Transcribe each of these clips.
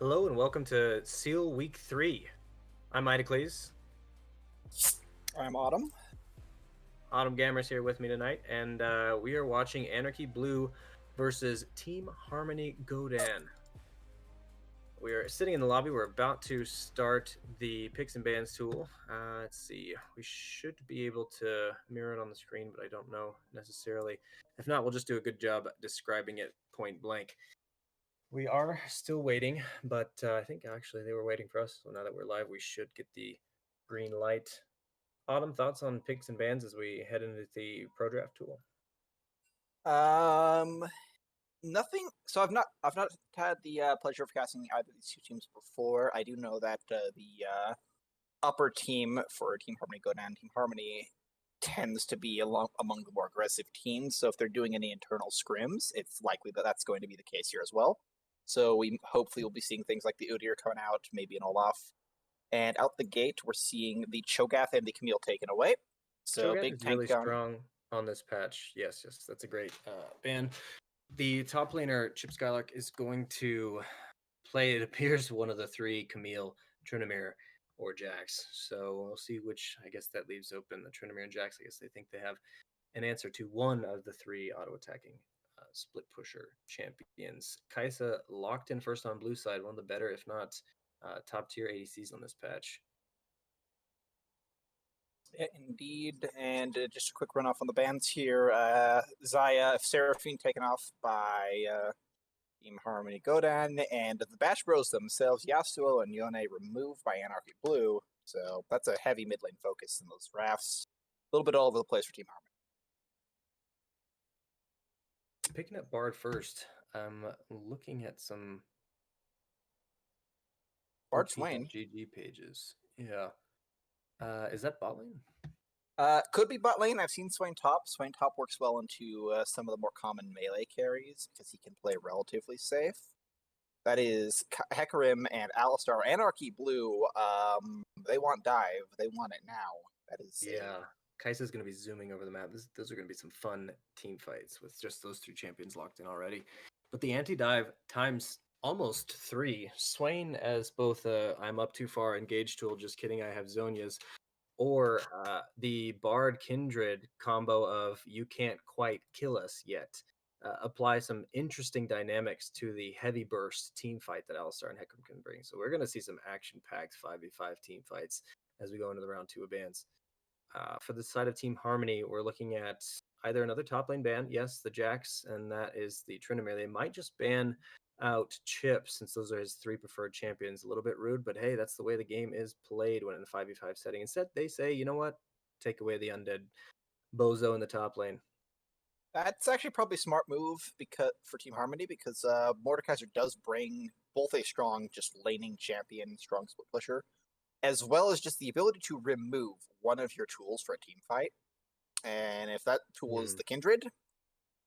Hello and welcome to Seal Week 3. I'm Idocles. I'm Autumn. Autumn Gammer's here with me tonight, and we are watching Anarchy Blue versus Team Harmony Godan. We are sitting in the lobby. We're about to start the picks and bans tool. Let's see. We should be able to mirror it on the screen, but I don't know necessarily. If not, we'll just do a good job describing it point blank. We are still waiting, but I think actually they were waiting for us. So now that we're live, we should get the green light. Autumn, thoughts on picks and bans as we head into the pro draft tool? Nothing. So I've not had the pleasure of casting either of these two teams before. I do know that the upper team for Team Harmony Godan, Team Harmony tends to be among the more aggressive teams. So if they're doing any internal scrims, it's likely that that's going to be the case here as well. So we hopefully will be seeing things like the Udyr coming out, maybe an Olaf. And out the gate, we're seeing the Cho'Gath and the Camille taken away. So Cho'Gath big is tank really gun. strong on this patch. Yes, that's a great ban. The top laner, Chip Skylark, is going to play, it appears, one of the three, Camille, Tryndamere, or Jax. So we'll see which, I guess that leaves open. The Tryndamere and Jax, I guess they think they have an answer to one of the three auto-attacking split pusher champions. Kai'Sa locked in first on blue side, one of the better, if not top tier ADCs on this patch. Yeah, indeed, and just a quick run off on the bans here. Xayah, Seraphine taken off by Team Harmony Godan, and the Bash Bros themselves, Yasuo and Yone, removed by Anarchy Blue. So that's a heavy mid lane focus in those drafts. A little bit all over the place for Team Harmony. Picking up Bard first, I'm looking at some Bard Swain. GG pages. Yeah. Is that bot lane? Could be bot lane. I've seen Swain top. Swain top works well into some of the more common melee carries because he can play relatively safe. That is Hecarim and Alistar. Anarchy Blue, they want dive. They want it now. That is Kai'Sa's going to be zooming over the map. Those are going to be some fun team fights with just those two champions locked in already. But the anti-dive times almost 3. Swain as both I'm up too far engage tool, just kidding, I have Zhonya's, or the Bard Kindred combo of you can't quite kill us yet. Apply some interesting dynamics to the heavy burst team fight that Alistar and Hecarim can bring. So we're going to see some action-packed 5v5 team fights as we go into the round 2 of bans. For the side of Team Harmony, we're looking at either another top lane ban, yes, the Jax, and that is the Tryndamere. They might just ban out Chip since those are his 3 preferred champions. A little bit rude, but hey, that's the way the game is played when in a 5v5 setting. Instead, they say, you know what? Take away the undead bozo in the top lane. That's actually probably a smart move for Team Harmony because Mordekaiser does bring both a strong just laning champion, strong split pusher, as well as just the ability to remove one of your tools for a team fight. And if that tool is the Kindred,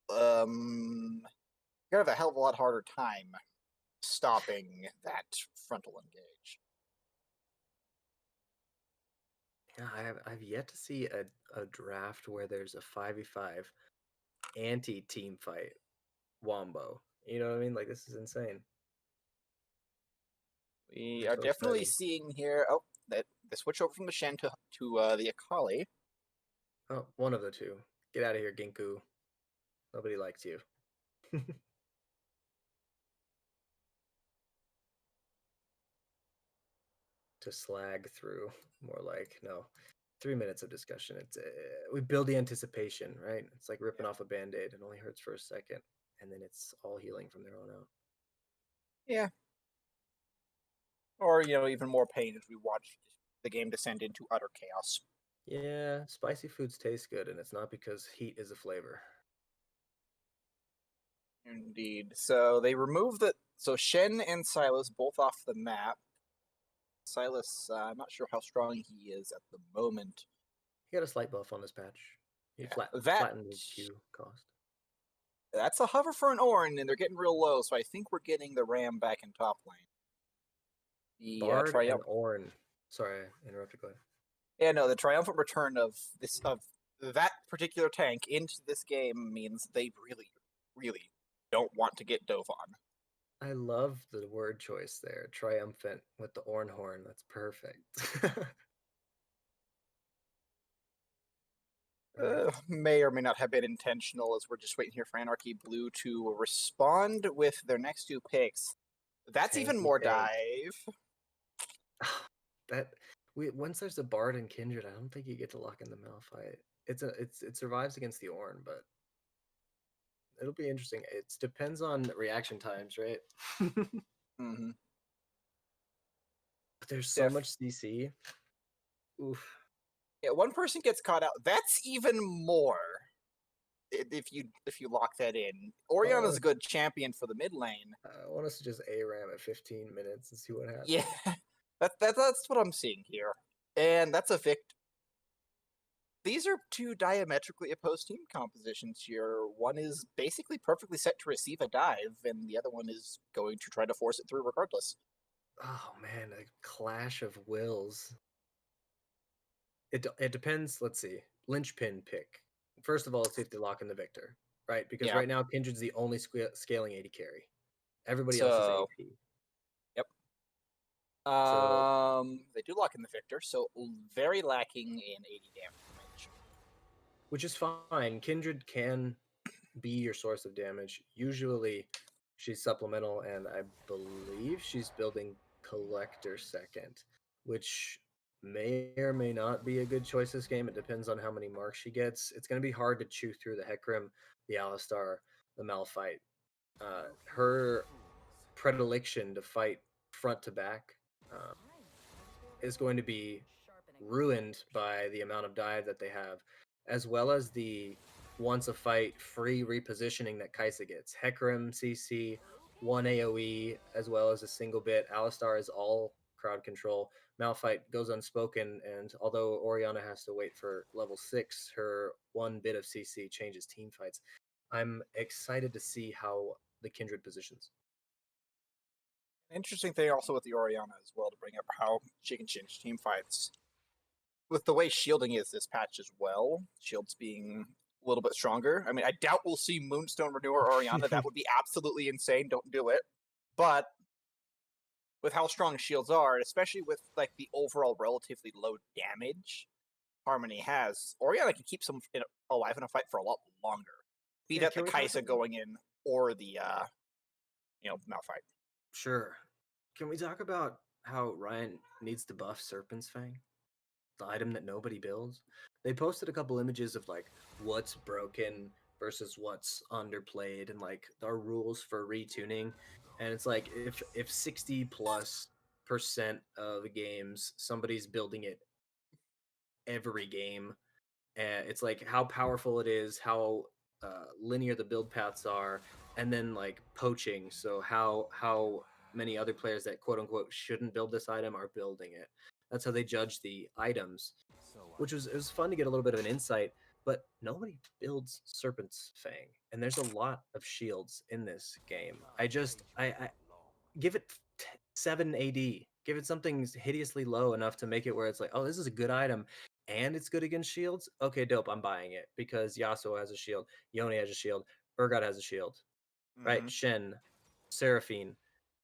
you're going to have a hell of a lot harder time stopping that frontal engage. Yeah, I've yet to see a draft where there's a 5v5 anti-team fight wombo. You know what I mean? Like, this is insane. We are definitely seeing here, that the switch over from the Shen to the Akali. Oh, one of the two. Get out of here, Ginku. Nobody likes you. To slag through, more like, no. 3 minutes of discussion. It's we build the anticipation, right? It's like ripping off a band-aid. It only hurts for a second, and then it's all healing from there on out. Yeah. Or, even more pain as we watch the game descend into utter chaos. Yeah, spicy foods taste good, and it's not because heat is a flavor. Indeed. So they remove so Shen and Sylas both off the map. Sylas, I'm not sure how strong he is at the moment. He got a slight buff on this patch. He flattened his Q cost. That's a hover for an Ornn, and they're getting real low, so I think we're getting the Ram back in top lane. The Bard and Ornn. Sorry, I interrupted. Go ahead. Yeah, no, the triumphant return of that particular tank into this game means they really, really don't want to get dove on. I love the word choice there. Triumphant with the Ornhorn. That's perfect. All right. May or may not have been intentional, as we're just waiting here for Anarchy Blue to respond with their next two picks. That's even Tanky more tank. dive. That once there's a Bard and Kindred, I don't think you get to lock in the Malphite. It survives against the Ornn, but it'll be interesting. It depends on reaction times, right? Mm-hmm. But there's so much CC. Oof. Yeah, one person gets caught out. That's even more. If you lock that in, Oriana's a good champion for the mid lane. I want us to just ARAM at 15 minutes and see what happens. Yeah, that's what I'm seeing here, and that's a vict. These are two diametrically opposed team compositions here. One is basically perfectly set to receive a dive, and the other one is going to try to force it through regardless. Oh man, a clash of wills. It depends. Let's see. Linchpin pick. First of all, let's see if they lock in the Victor, right? Because Yeah. right now Kindred's the only scaling AD carry. Everybody else is So, AP. yep. So, They do lock in the Victor, so very lacking in AD damage. which is fine. Kindred can be your source of damage. Usually, she's supplemental, and I believe she's building Collector second, which may or may not be a good choice this game. It depends on how many marks she gets. It's going to be hard to chew through the Hecarim, the Alistar, the Malphite. Her predilection to fight front to back uh, is going to be ruined by the amount of dive that they have, as well as the once a fight free repositioning that Kaisa gets. Hecarim CC, 1 AoE, as well as a single bit. Alistar is all crowd control. Malphite goes unspoken, and although Oriana has to wait for level 6, her 1 bit of CC changes team fights. I'm excited to see how the Kindred positions. Interesting thing also with the Oriana as well to bring up how she can change team fights. With the way shielding is this patch as well, shields being a little bit stronger. I mean, I doubt we'll see Moonstone Renewer Oriana. That would be absolutely insane. Don't do it. But with how strong shields are, especially with like the overall relatively low damage Harmony has, Oriana can keep someone alive in a fight for a lot longer. Be that the Kaisa going in or the Malphite. Sure. Can we talk about how Ryan needs to buff Serpent's Fang? The item that nobody builds? They posted a couple images of like what's broken versus what's underplayed and like our rules for retuning. And it's like if 60+% of games somebody's building it every game, and it's like how powerful it is, how linear the build paths are, and then like poaching. So how many other players that quote unquote shouldn't build this item are building it. That's how they judge the items, which was it was fun to get a little bit of an insight. But nobody builds Serpent's Fang, and there's a lot of shields in this game. I give it 7 AD. Give it something hideously low enough to make it where it's like, oh, this is a good item and it's good against shields. Okay, dope. I'm buying it because Yasuo has a shield, Yone has a shield, Urgot has a shield, right? Shen, Seraphine,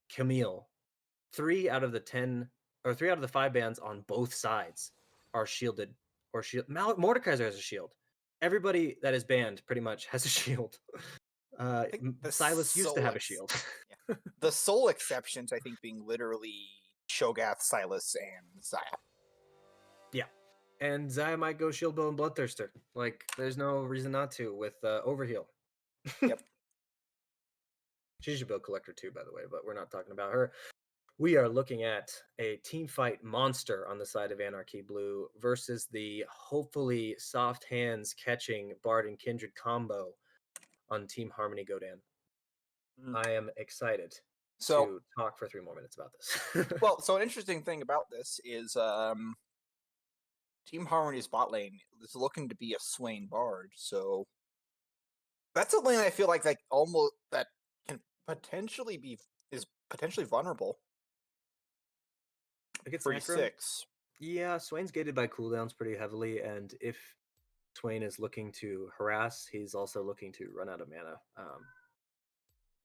Camille. 3 out of the 5 bans on both sides are shielded or shield. Mordekaiser has a shield. Everybody that is banned pretty much has a shield. Silas used to have a shield. Yeah. The sole exceptions, I think, being literally Shogath, Silas, and Xayah. Yeah. And Xayah might go Shield Bow and Bloodthirster. Like, there's no reason not to with Overheal. Yep. She should build Collector too, by the way, but we're not talking about her. We are looking at a team fight monster on the side of Anarchy Blue versus the hopefully soft hands catching Bard and Kindred combo on Team Harmony Godan. I am excited to talk for 3 more minutes about this. Well, so an interesting thing about this is Team Harmony's bot lane is looking to be a Swain Bard, so that's a lane I feel like almost that can potentially is potentially vulnerable. Against 36. Yeah, Swain's gated by cooldowns pretty heavily, and if Swain is looking to harass, he's also looking to run out of mana.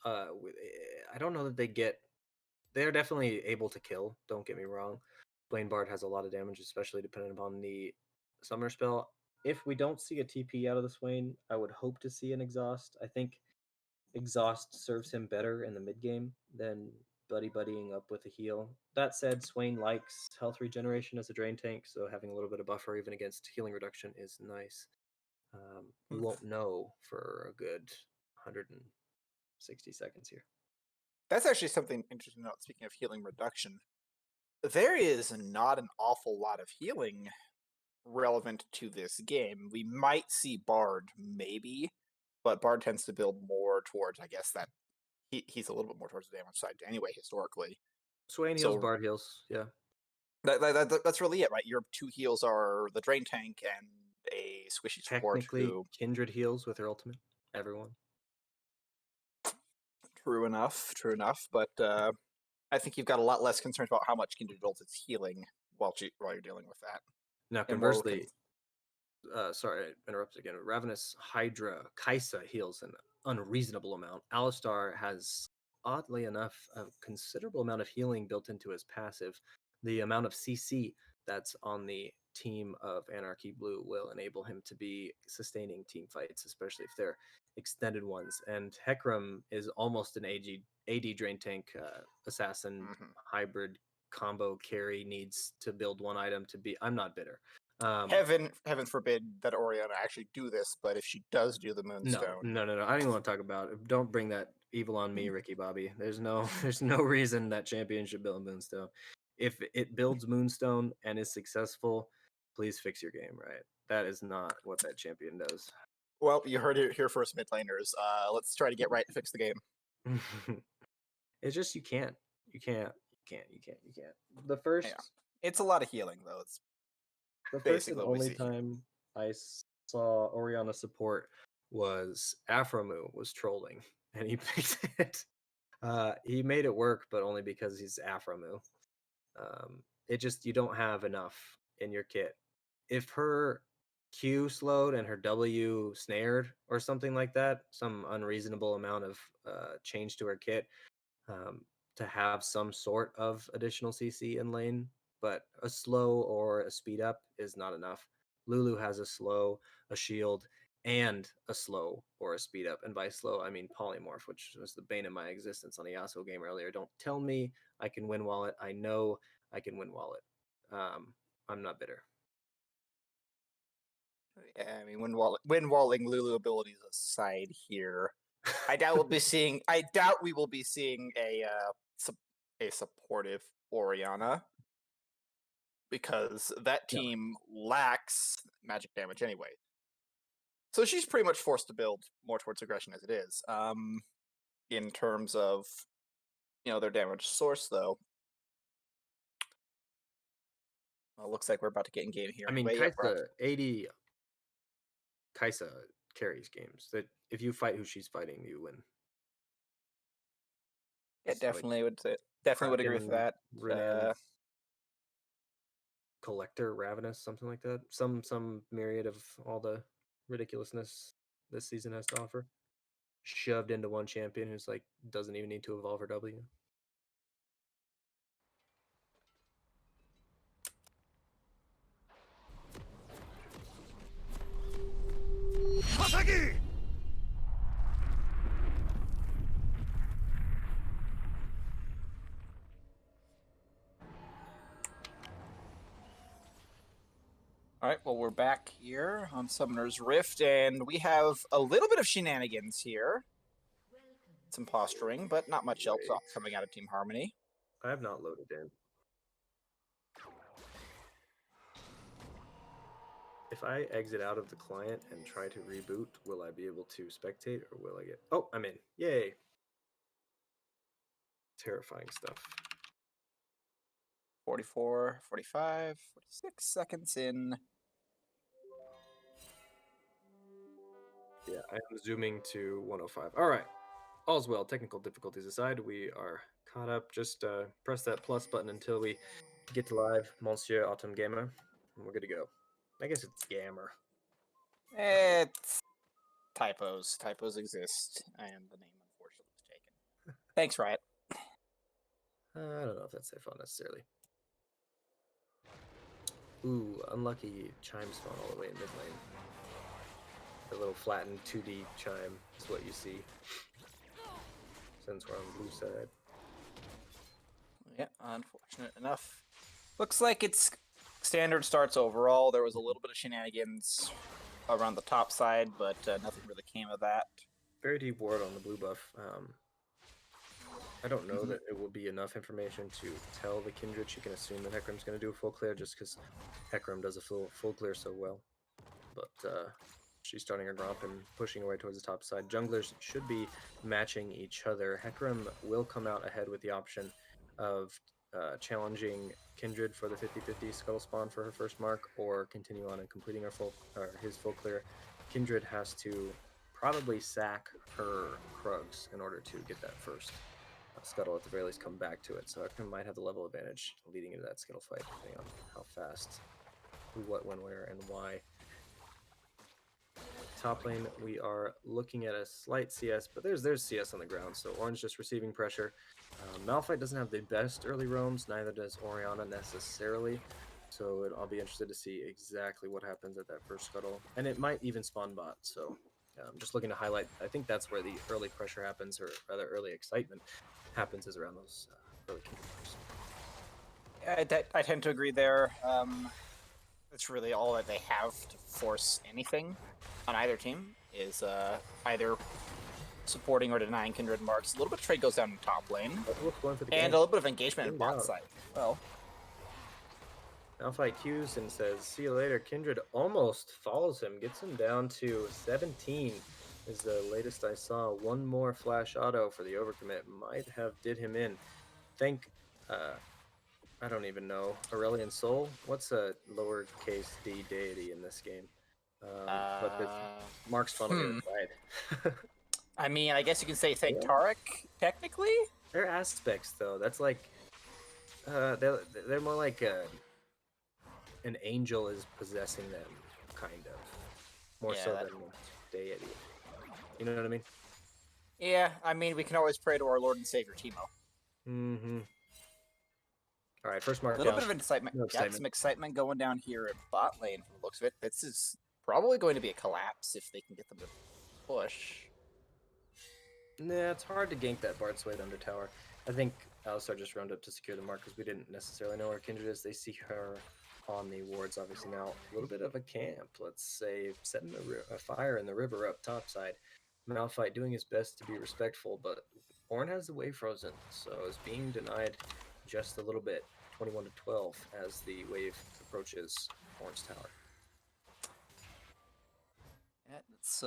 I don't know that they get. They're definitely able to kill. Don't get me wrong. Blaine Bard has a lot of damage, especially depending upon the summer spell. If we don't see a TP out of the Swain, I would hope to see an exhaust. I think exhaust serves him better in the mid game than buddying up with a heal. That said, Swain likes health regeneration as a drain tank, so having a little bit of buffer even against healing reduction is nice. We won't know for a good 160 seconds here. That's actually something interesting to note. Speaking of healing reduction, there is not an awful lot of healing relevant to this game. We might see Bard, maybe, but Bard tends to build more towards, I guess, that he's a little bit more towards the damage side anyway, historically. Swain heals, Bard heals, yeah. That's really it, right? Your two heals are the drain tank and a squishy support. Technically, Kindred heals with her ultimate. Everyone. True enough. But I think you've got a lot less concerns about how much Kindred ult is healing while you're dealing with that. Now, conversely, sorry, I interrupted again. Ravenous Hydra Kaisa heals an unreasonable amount. Alistar has, oddly enough, a considerable amount of healing built into his passive. The amount of CC that's on the team of Anarchy Blue will enable him to be sustaining team fights, especially if they're extended ones. And Hecarim is almost an AD drain tank assassin hybrid combo carry, needs to build one item to be. I'm not bitter. Heaven forbid that Orianna actually do this, but if she does do the Moonstone, no, I don't even want to talk about it. Don't bring that evil on me, Ricky Bobby. There's no reason that champion should build Moonstone. If it builds Moonstone and is successful, please fix your game, right? That is not what that champion does. Well, you heard it here first, mid laners. Let's try to get right and fix the game. It's just you can't. The first, it's a lot of healing though. It's the first and only time I saw Orianna support was Aframu was trolling, and he picked it. He made it work, but only because he's Aframu. It just, you don't have enough in your kit. If her Q slowed and her W snared or something like that, some unreasonable amount of change to her kit, to have some sort of additional CC in lane, but a slow or a speed up is not enough. Lulu has a slow, a shield, and a slow or a speed up. And by slow, I mean polymorph, which was the bane of my existence on a Yasuo game earlier. Don't tell me I can win wallet. I know I can win wallet. I'm not bitter. Yeah, I mean, win walling Lulu abilities aside here, I doubt we will be seeing a supportive Orianna, because that team lacks magic damage anyway. So she's pretty much forced to build more towards aggression as it is. In terms of, their damage source, though, well, looks like we're about to get in game here. I mean, Kaisa carries games. That if you fight who she's fighting, you win. Yeah, definitely would agree with that. Collector, Ravenous, something like that. Some myriad of all the ridiculousness this season has to offer, shoved into one champion who's like doesn't even need to evolve her W. Masaki! All right, well, we're back here on Summoner's Rift, and we have a little bit of shenanigans here. Some posturing, but not much else coming out of Team Harmony. I have not loaded in. If I exit out of the client and try to reboot, will I be able to spectate, or will I get... Oh, I'm in. Yay. Terrifying stuff. 44, 45, 46 seconds in. Yeah, I am zooming to 105. All right. All's well. Technical difficulties aside, we are caught up. Just press that plus button until we get to live, Monsieur Autumn Gamer, and we're good to go. I guess it's Gamer. It's typos. Typos exist, and the name unfortunately was taken. Thanks, Riot. I don't know if that's safe on necessarily. Ooh, unlucky chime spawn all the way in mid lane. The little flattened 2D chime is what you see. Since we're on the blue side. Yeah, unfortunate enough. Looks like it's standard starts overall. There was a little bit of shenanigans around the top side, but nothing really came of that. Very deep ward on the blue buff. I don't know that it will be enough information to tell the Kindred. She can assume that Hecarim's going to do a full clear just because Hecarim does a full clear so well. But she's starting her gromp and pushing away towards the top side. Junglers should be matching each other. Hecarim will come out ahead with the option of challenging Kindred for the 50-50 scuttle spawn for her first mark, or continue on and completing his full clear. Kindred has to probably sack her Krugs in order to get that first scuttle, at the very least come back to it. So Hecarim might have the level advantage leading into that scuttle fight, depending on how fast, who, what, when, where, and why. Top lane, we are looking at a slight CS, but there's CS on the ground, so Orange just receiving pressure. Malphite doesn't have the best early roams, neither does Orianna necessarily, so I'll be interested to see exactly what happens at that first scuttle, and it might even spawn bot, so just looking to highlight, I think that's where the early pressure happens, or rather early excitement happens, is around those early Kindred marks. Yeah, I tend to agree there. That's really all that they have to force anything on either team, is either supporting or denying Kindred marks. A little bit of trade goes down in top lane, and a little bit of engagement in bot side. Well, Malphite cues and says, "See you later." Kindred almost follows him, gets him down to 17. Is the latest I saw. One more flash auto for the overcommit might have did him in. Think, I don't even know. Aurelion Soul? What's a lowercase d deity in this game? But this Mark's funnel side. I mean, I guess you can say thank Tarek, technically? They're aspects, though. That's like, they're more like an angel is possessing them, kind of. More so than a deity. You know what I mean? Yeah, I mean, we can always pray to our Lord and Savior, Teemo. Mm-hmm. All right, first mark. A little bit of excitement. Got some excitement going down here at bot lane from the looks of it. This is probably going to be a collapse if they can get them to push. Nah, it's hard to gank that Bard's Sway under tower. I think Alistar just rounded up to secure the mark because we didn't necessarily know where Kindred is. They see her on the wards, obviously. Now, a little bit of a camp, let's say, setting a fire in the river up topside. Malphite doing his best to be respectful, but Ornn has the wave frozen, so is being denied just a little bit, 21 to 12, as the wave approaches Ornn's tower. Yeah, it's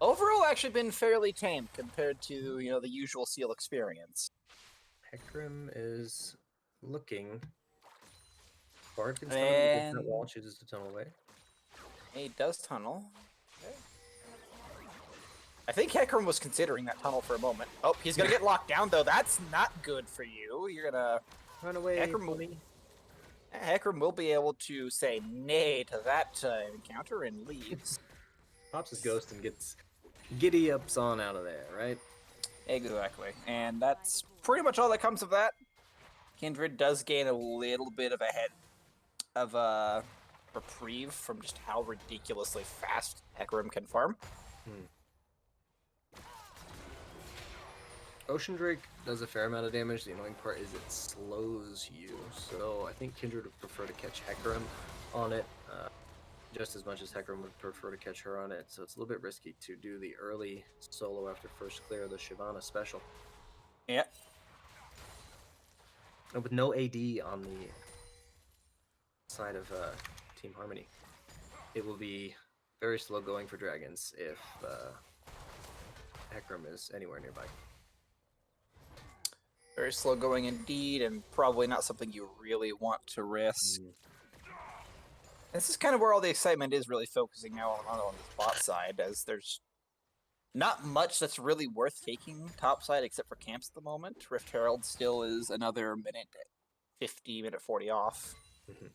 overall actually been fairly tame compared to the usual Seal experience. Hecarim is looking. Bard can tunnel that wall, chooses to tunnel away. He does tunnel. Okay. I think Hecarim was considering that tunnel for a moment. Oh, he's gonna get locked down though. That's not good for you. You're gonna run away. Hecarim will be able to say nay to that encounter and leaves. Pops his ghost and gets giddy ups on out of there, right? Exactly. And that's pretty much all that comes of that. Kindred does gain a little bit of a reprieve from just how ridiculously fast Hecarim can farm. Ocean Drake does a fair amount of damage. The annoying part is it slows you. So I think Kindred would prefer to catch Hecarim on it just as much as Hecarim would prefer to catch her on it. So it's a little bit risky to do the early solo after first clear, the Shyvana special. Yeah. And with no AD on the side of Team Harmony, it will be very slow going for Dragons if Hecarim is anywhere nearby. Very slow going indeed, and probably not something you really want to risk. This is kind of where all the excitement is really focusing now on this bot side, as there's not much that's really worth taking top side except for camps at the moment. Rift Herald still is another minute 50, minute 40 off. If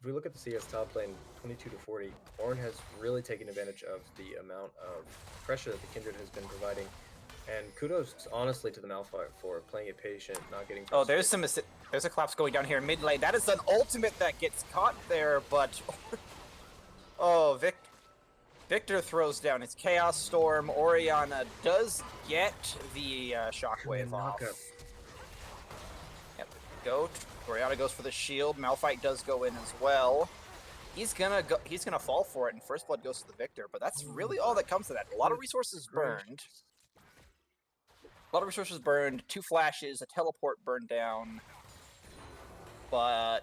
we look at the CS top lane, 22 to 40, Ornn has really taken advantage of the amount of pressure that the Kindred has been providing And kudos, honestly, to the Malphite for playing it patient, not getting Oh, frustrated. there's a collapse going down here in mid lane. That is an ultimate that gets caught there, but oh, Victor throws down his Chaos Storm. Oriana does get the Shockwave off. Yep, goat. Oriana goes for the shield. Malphite does go in as well. He's gonna fall for it, and First Blood goes to the Victor. But that's really all that comes to that. A lot of resources burned. A lot of resources burned. 2 flashes, a teleport burned down. But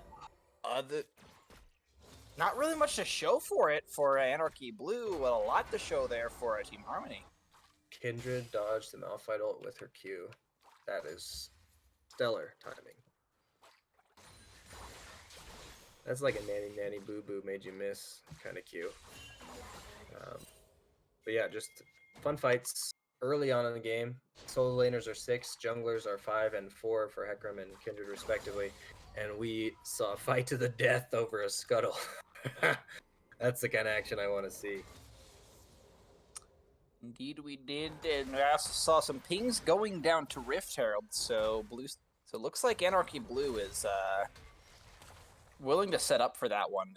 not really much to show for it for Anarchy Blue. Well, a lot to show there for Team Harmony. Kindred dodged the Malphite ult with her Q. That is stellar timing. That's like a nanny boo boo made you miss kind of Q. But yeah, just fun fights early on in the game. Solo laners are 6, junglers are 5 and 4 for Hecarim and Kindred respectively. And we saw a fight to the death over a scuttle. That's the kind of action I want to see. Indeed, we did, and we also saw some pings going down to Rift Herald. So it looks like Anarchy Blue is willing to set up for that one.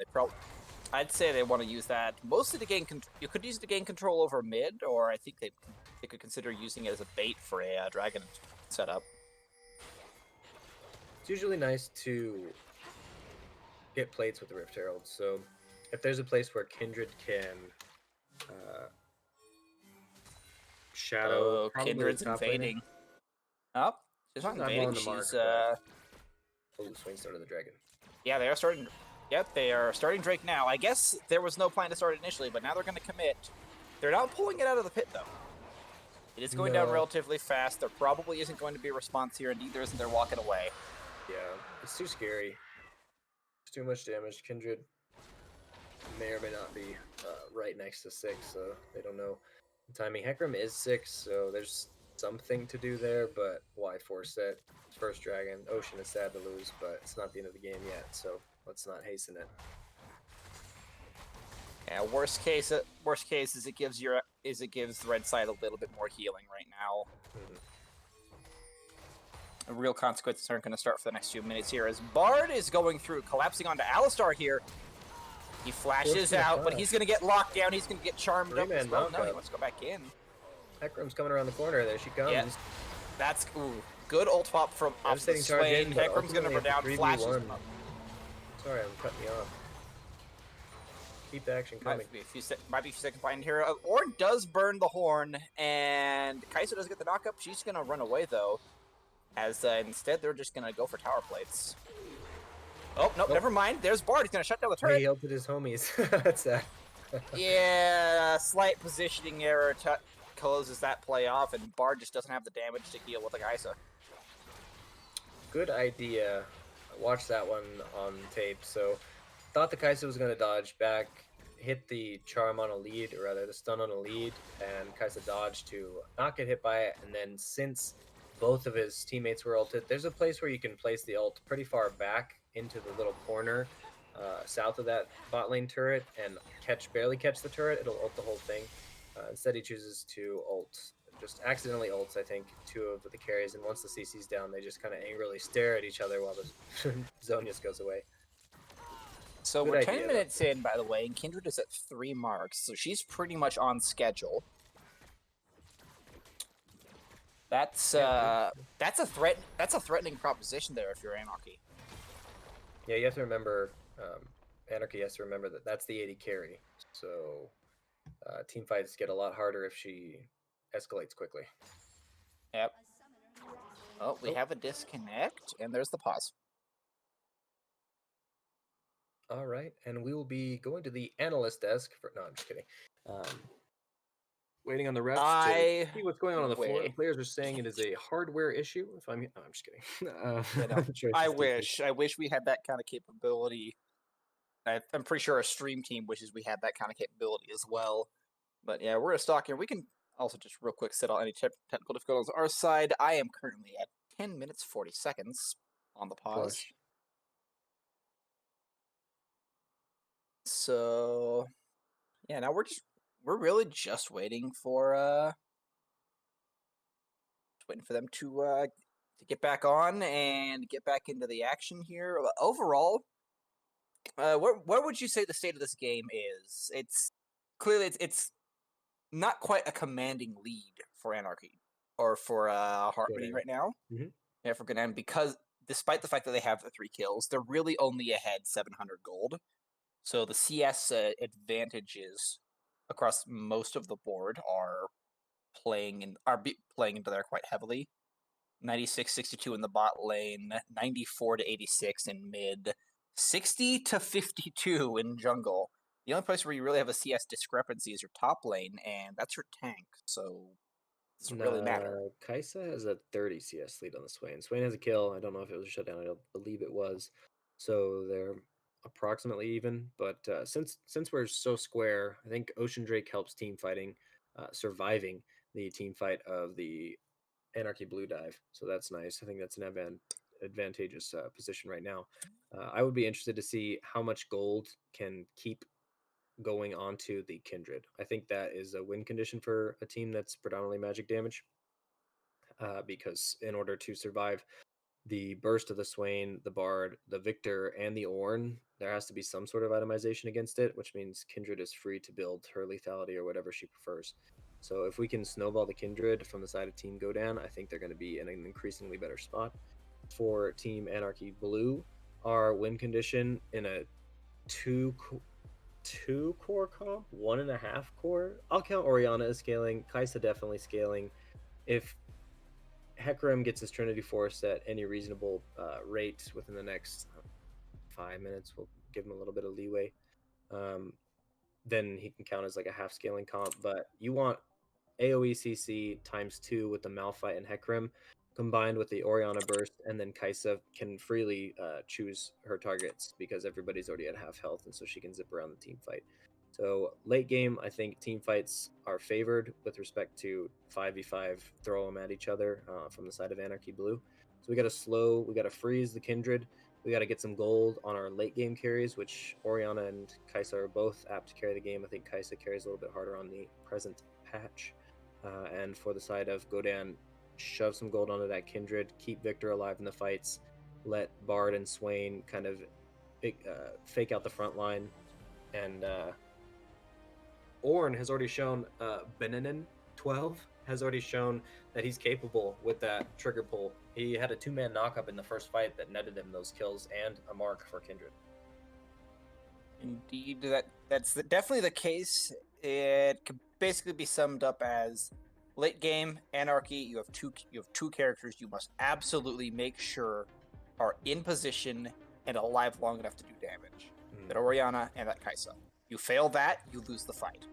I'd say they want to use that mostly to gain. You could use it to gain control over mid, or I think they could consider using it as a bait for a dragon setup. It's usually nice to get plates with the Rift Herald. So if there's a place where Kindred can shadow, Kindred's invading. Oh, she's not invading. She's Swing started the dragon. Yeah, they are starting. Yep, they are starting Drake now. I guess there was no plan to start it initially, but now they're going to commit. They're not pulling it out of the pit, though. It is going down relatively fast. There probably isn't going to be a response here, and neither isn't there walking away. Yeah, it's too scary. It's too much damage. Kindred may or may not be right next to 6, so they don't know the timing. Hecarim is 6, so there's something to do there, but why force it? First dragon. Ocean is sad to lose, but it's not the end of the game yet, so let's not hasten it. Yeah, worst case is it gives the red side a little bit more healing right now. Real consequences aren't going to start for the next few minutes here as Bard is going through, collapsing onto Alistar here. He flashes out, but he's going to get locked down. He's going to get charmed up as well. No, he wants to go back in. Hecarim's coming around the corner. There she comes. Yeah. That's good ult pop from off the Swain. Hecarim's going to go down, flashes him up. Sorry, I'm cutting you off. Keep the action coming. Might be a few seconds behind here. Ornn does burn the horn, and Kai'Sa does get the knockup. She's going to run away, though, as instead they're just going to go for tower plates. Oh, nope, never mind. There's Bard. He's going to shut down the turret. He helped his homies. That's sad. Yeah, slight positioning error closes that play off, and Bard just doesn't have the damage to heal with the Kai'Sa. Good idea. I watched that one on tape, so thought the Kai'Sa was going to dodge back, hit the charm on a lead, or rather the stun on a lead, and Kai'Sa dodged to not get hit by it, and then since both of his teammates were ulted, there's a place where you can place the ult pretty far back into the little corner south of that bot lane turret and barely catch the turret. It'll ult the whole thing. Instead, he chooses to ult, just accidentally ults, I think, 2 of the carries, and once the CC's down, they just kind of angrily stare at each other while the Zonius goes away. So we're 10 minutes in, by the way, and Kindred is at 3 marks, so she's pretty much on schedule. That's a threatening proposition there if you're Anarchy. Yeah, you have to remember, Anarchy has to remember that that's the AD carry. So team fights get a lot harder if she escalates quickly. Yep. Oh, we have a disconnect, and there's the pause. All right, and we will be going to the analyst desk for. No, I'm just kidding. Waiting on the refs to see what's going on the floor. The players are saying it is a hardware issue. If I'm, no, I'm just kidding. Sure I wish we had that kind of capability. I'm pretty sure our stream team wishes we had that kind of capability as well. But yeah, we're a stock here. We can also just real quick settle any technical difficulties on our side. I am currently at 10 minutes 40 seconds on the pause. Push. So yeah, now we're really just waiting for waiting for them to get back on and get back into the action here. Overall, where would you say the state of this game is? It's clearly it's not quite a commanding lead for Anarchy or for Harmony Godan. right now. Mhm. Yeah, for Godan, because despite the fact that they have the 3 kills, they're really only ahead 700 gold. So the CS advantages across most of the board are playing into there quite heavily. 96-62 in the bot lane, 94 to 86 in mid, 60 to 52 in jungle. The only place where you really have a CS discrepancy is your top lane, and that's your tank. So it doesn't really matter. Kaisa has a 30 CS lead on the Swain. Swain has a kill. I don't know if it was a shutdown. I don't believe it was. So they're approximately even. But since we're so square, I think Ocean Drake helps team fighting, surviving the team fight of the Anarchy Blue Dive. So that's nice. I think that's an advantageous position right now. I would be interested to see how much gold can keep going onto the Kindred. I think that is a win condition for a team that's predominantly magic damage, because in order to survive the burst of the Swain, the Bard, the Victor, and the Ornn, there has to be some sort of itemization against it, which means Kindred is free to build her lethality or whatever she prefers. So if we can snowball the Kindred from the side of Team Godan, I think they're going to be in an increasingly better spot. For Team Anarchy Blue, our win condition in a two core comp, 1.5 core. I'll count Orianna as scaling, Kaisa definitely scaling. If Hecarim gets his Trinity Force at any reasonable rate within the next 5 minutes, we'll give him a little bit of leeway. Then he can count as like a half scaling comp. But you want AoE CC times 2 with the Malphite and Hecarim combined with the Orianna burst, and then Kaisa can freely choose her targets because everybody's already at half health, and so she can zip around the team fight. So late game, I think team fights are favored with respect to 5v5, throw them at each other from the side of Anarchy Blue. So we got to freeze the Kindred. We got to get some gold on our late game carries, which Orianna and Kaisa are both apt to carry the game. I think Kaisa carries a little bit harder on the present patch. And for the side of Godan, shove some gold onto that Kindred, keep Victor alive in the fights, let Bard and Swain kind of fake out the front line, and Ornn has already shown, Benenin 12 has already shown that he's capable with that trigger pull. He had a 2-man knockup in the first fight that netted him those kills and a mark for Kindred. Indeed, that's definitely the case. It could basically be summed up as late game Anarchy. You have two characters you must absolutely make sure are in position and alive long enough to do damage. That Orianna and that Kaisa. You fail that, you lose the fight.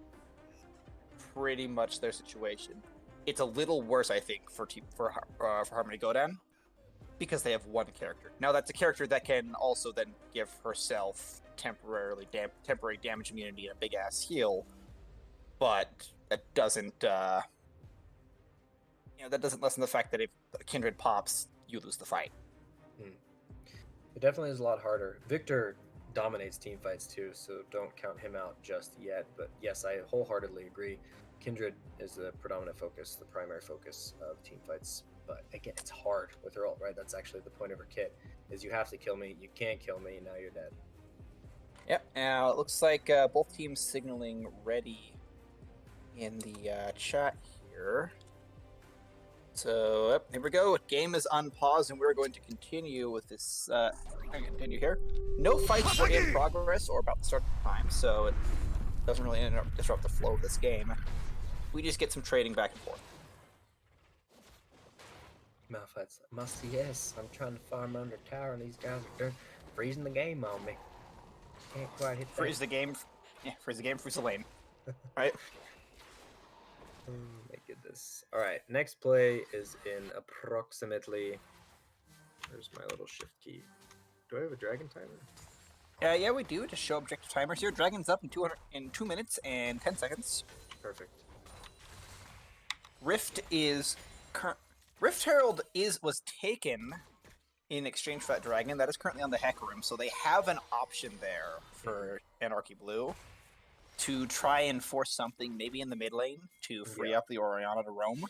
Pretty much their situation. It's a little worse, I think, for Harmony Godan, because they have one character. Now that's a character that can also then give herself temporary damage immunity and a big ass heal, but that doesn't that doesn't lessen the fact that if Kindred pops, you lose the fight. It definitely is a lot harder. Victor dominates team fights too, so don't count him out just yet. But yes, I wholeheartedly agree. Kindred is the predominant focus, the primary focus of team fights. But again, it's hard with her ult, right? That's actually the point of her kit, is you have to kill me, you can't kill me, now you're dead. Yep, now it looks like both teams signaling ready in the chat here. So, here we go. Game is unpaused, and we're going to continue with this. Continue here. No fights are in progress or about to start the time, so it doesn't really disrupt the flow of this game. We just get some trading back and forth. Malphite's must yes. I'm trying to farm under tower, and these guys are freezing the game on me. Can't quite hit that. Freeze the game. Yeah, freeze the game, freeze the lane. Right. Oh my goodness. All right, next play is in approximately. Where's my little shift key? Do I have a dragon timer? Yeah, we do. Just show objective timers here. Dragon's up in 2 minutes and 10 seconds. Perfect. Rift Herald was taken in exchange for that dragon. That is currently on the Hecarim, so they have an option there for Anarchy Blue to try and force something maybe in the mid lane to free up the Orianna to roam.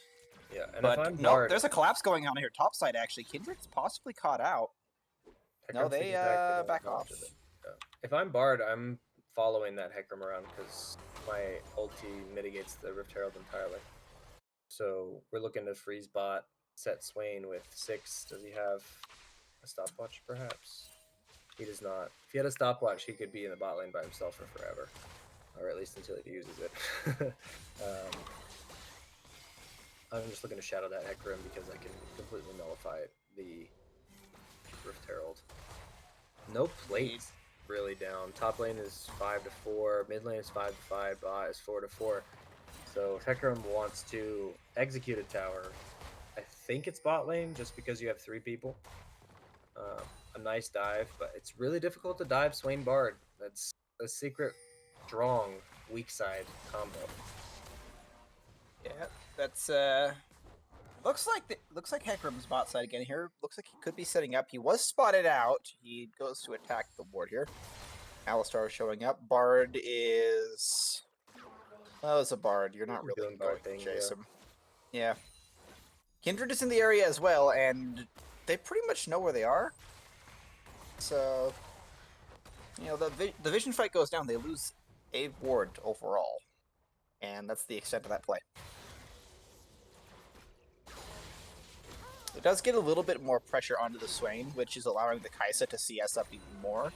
Yeah, and if But I'm nope, Bard, there's a collapse going on here. Top side, actually. Kindred's possibly caught out. No, Hecarim's they thinking back, they don't back have off. to then. Yeah. If I'm Bard, I'm following that Hecarim around because my ulti mitigates the Rift Herald entirely. So we're looking to freeze bot, set Swain with 6. Does he have a stopwatch, perhaps? He does not. If he had a stopwatch, he could be in the bot lane by himself for forever. Or at least until he uses it. I'm just looking to shadow that Hecarim because I can completely nullify the Rift Herald. No plates really down. Top lane is 5-4, mid lane is 5-5, bot is 4-4. So if Hecarim wants to execute a tower, I think it's bot lane just because you have 3 people. A nice dive, but it's really difficult to dive Swain Bard. That's a secret strong weak side combo. Yeah, that's looks like Hecarim's bot side again here. Looks like he could be setting up. He was spotted out. He goes to attack the ward here. Alistar is showing up. Bard is it's a Bard. You're not really Doing going Bard thing, to chase yeah. him. Yeah. Kindred is in the area as well, and they pretty much know where they are. So, the vision fight goes down. They lose a ward overall, and that's the extent of that play. It does get a little bit more pressure onto the Swain, which is allowing the Kai'Sa to CS up even more.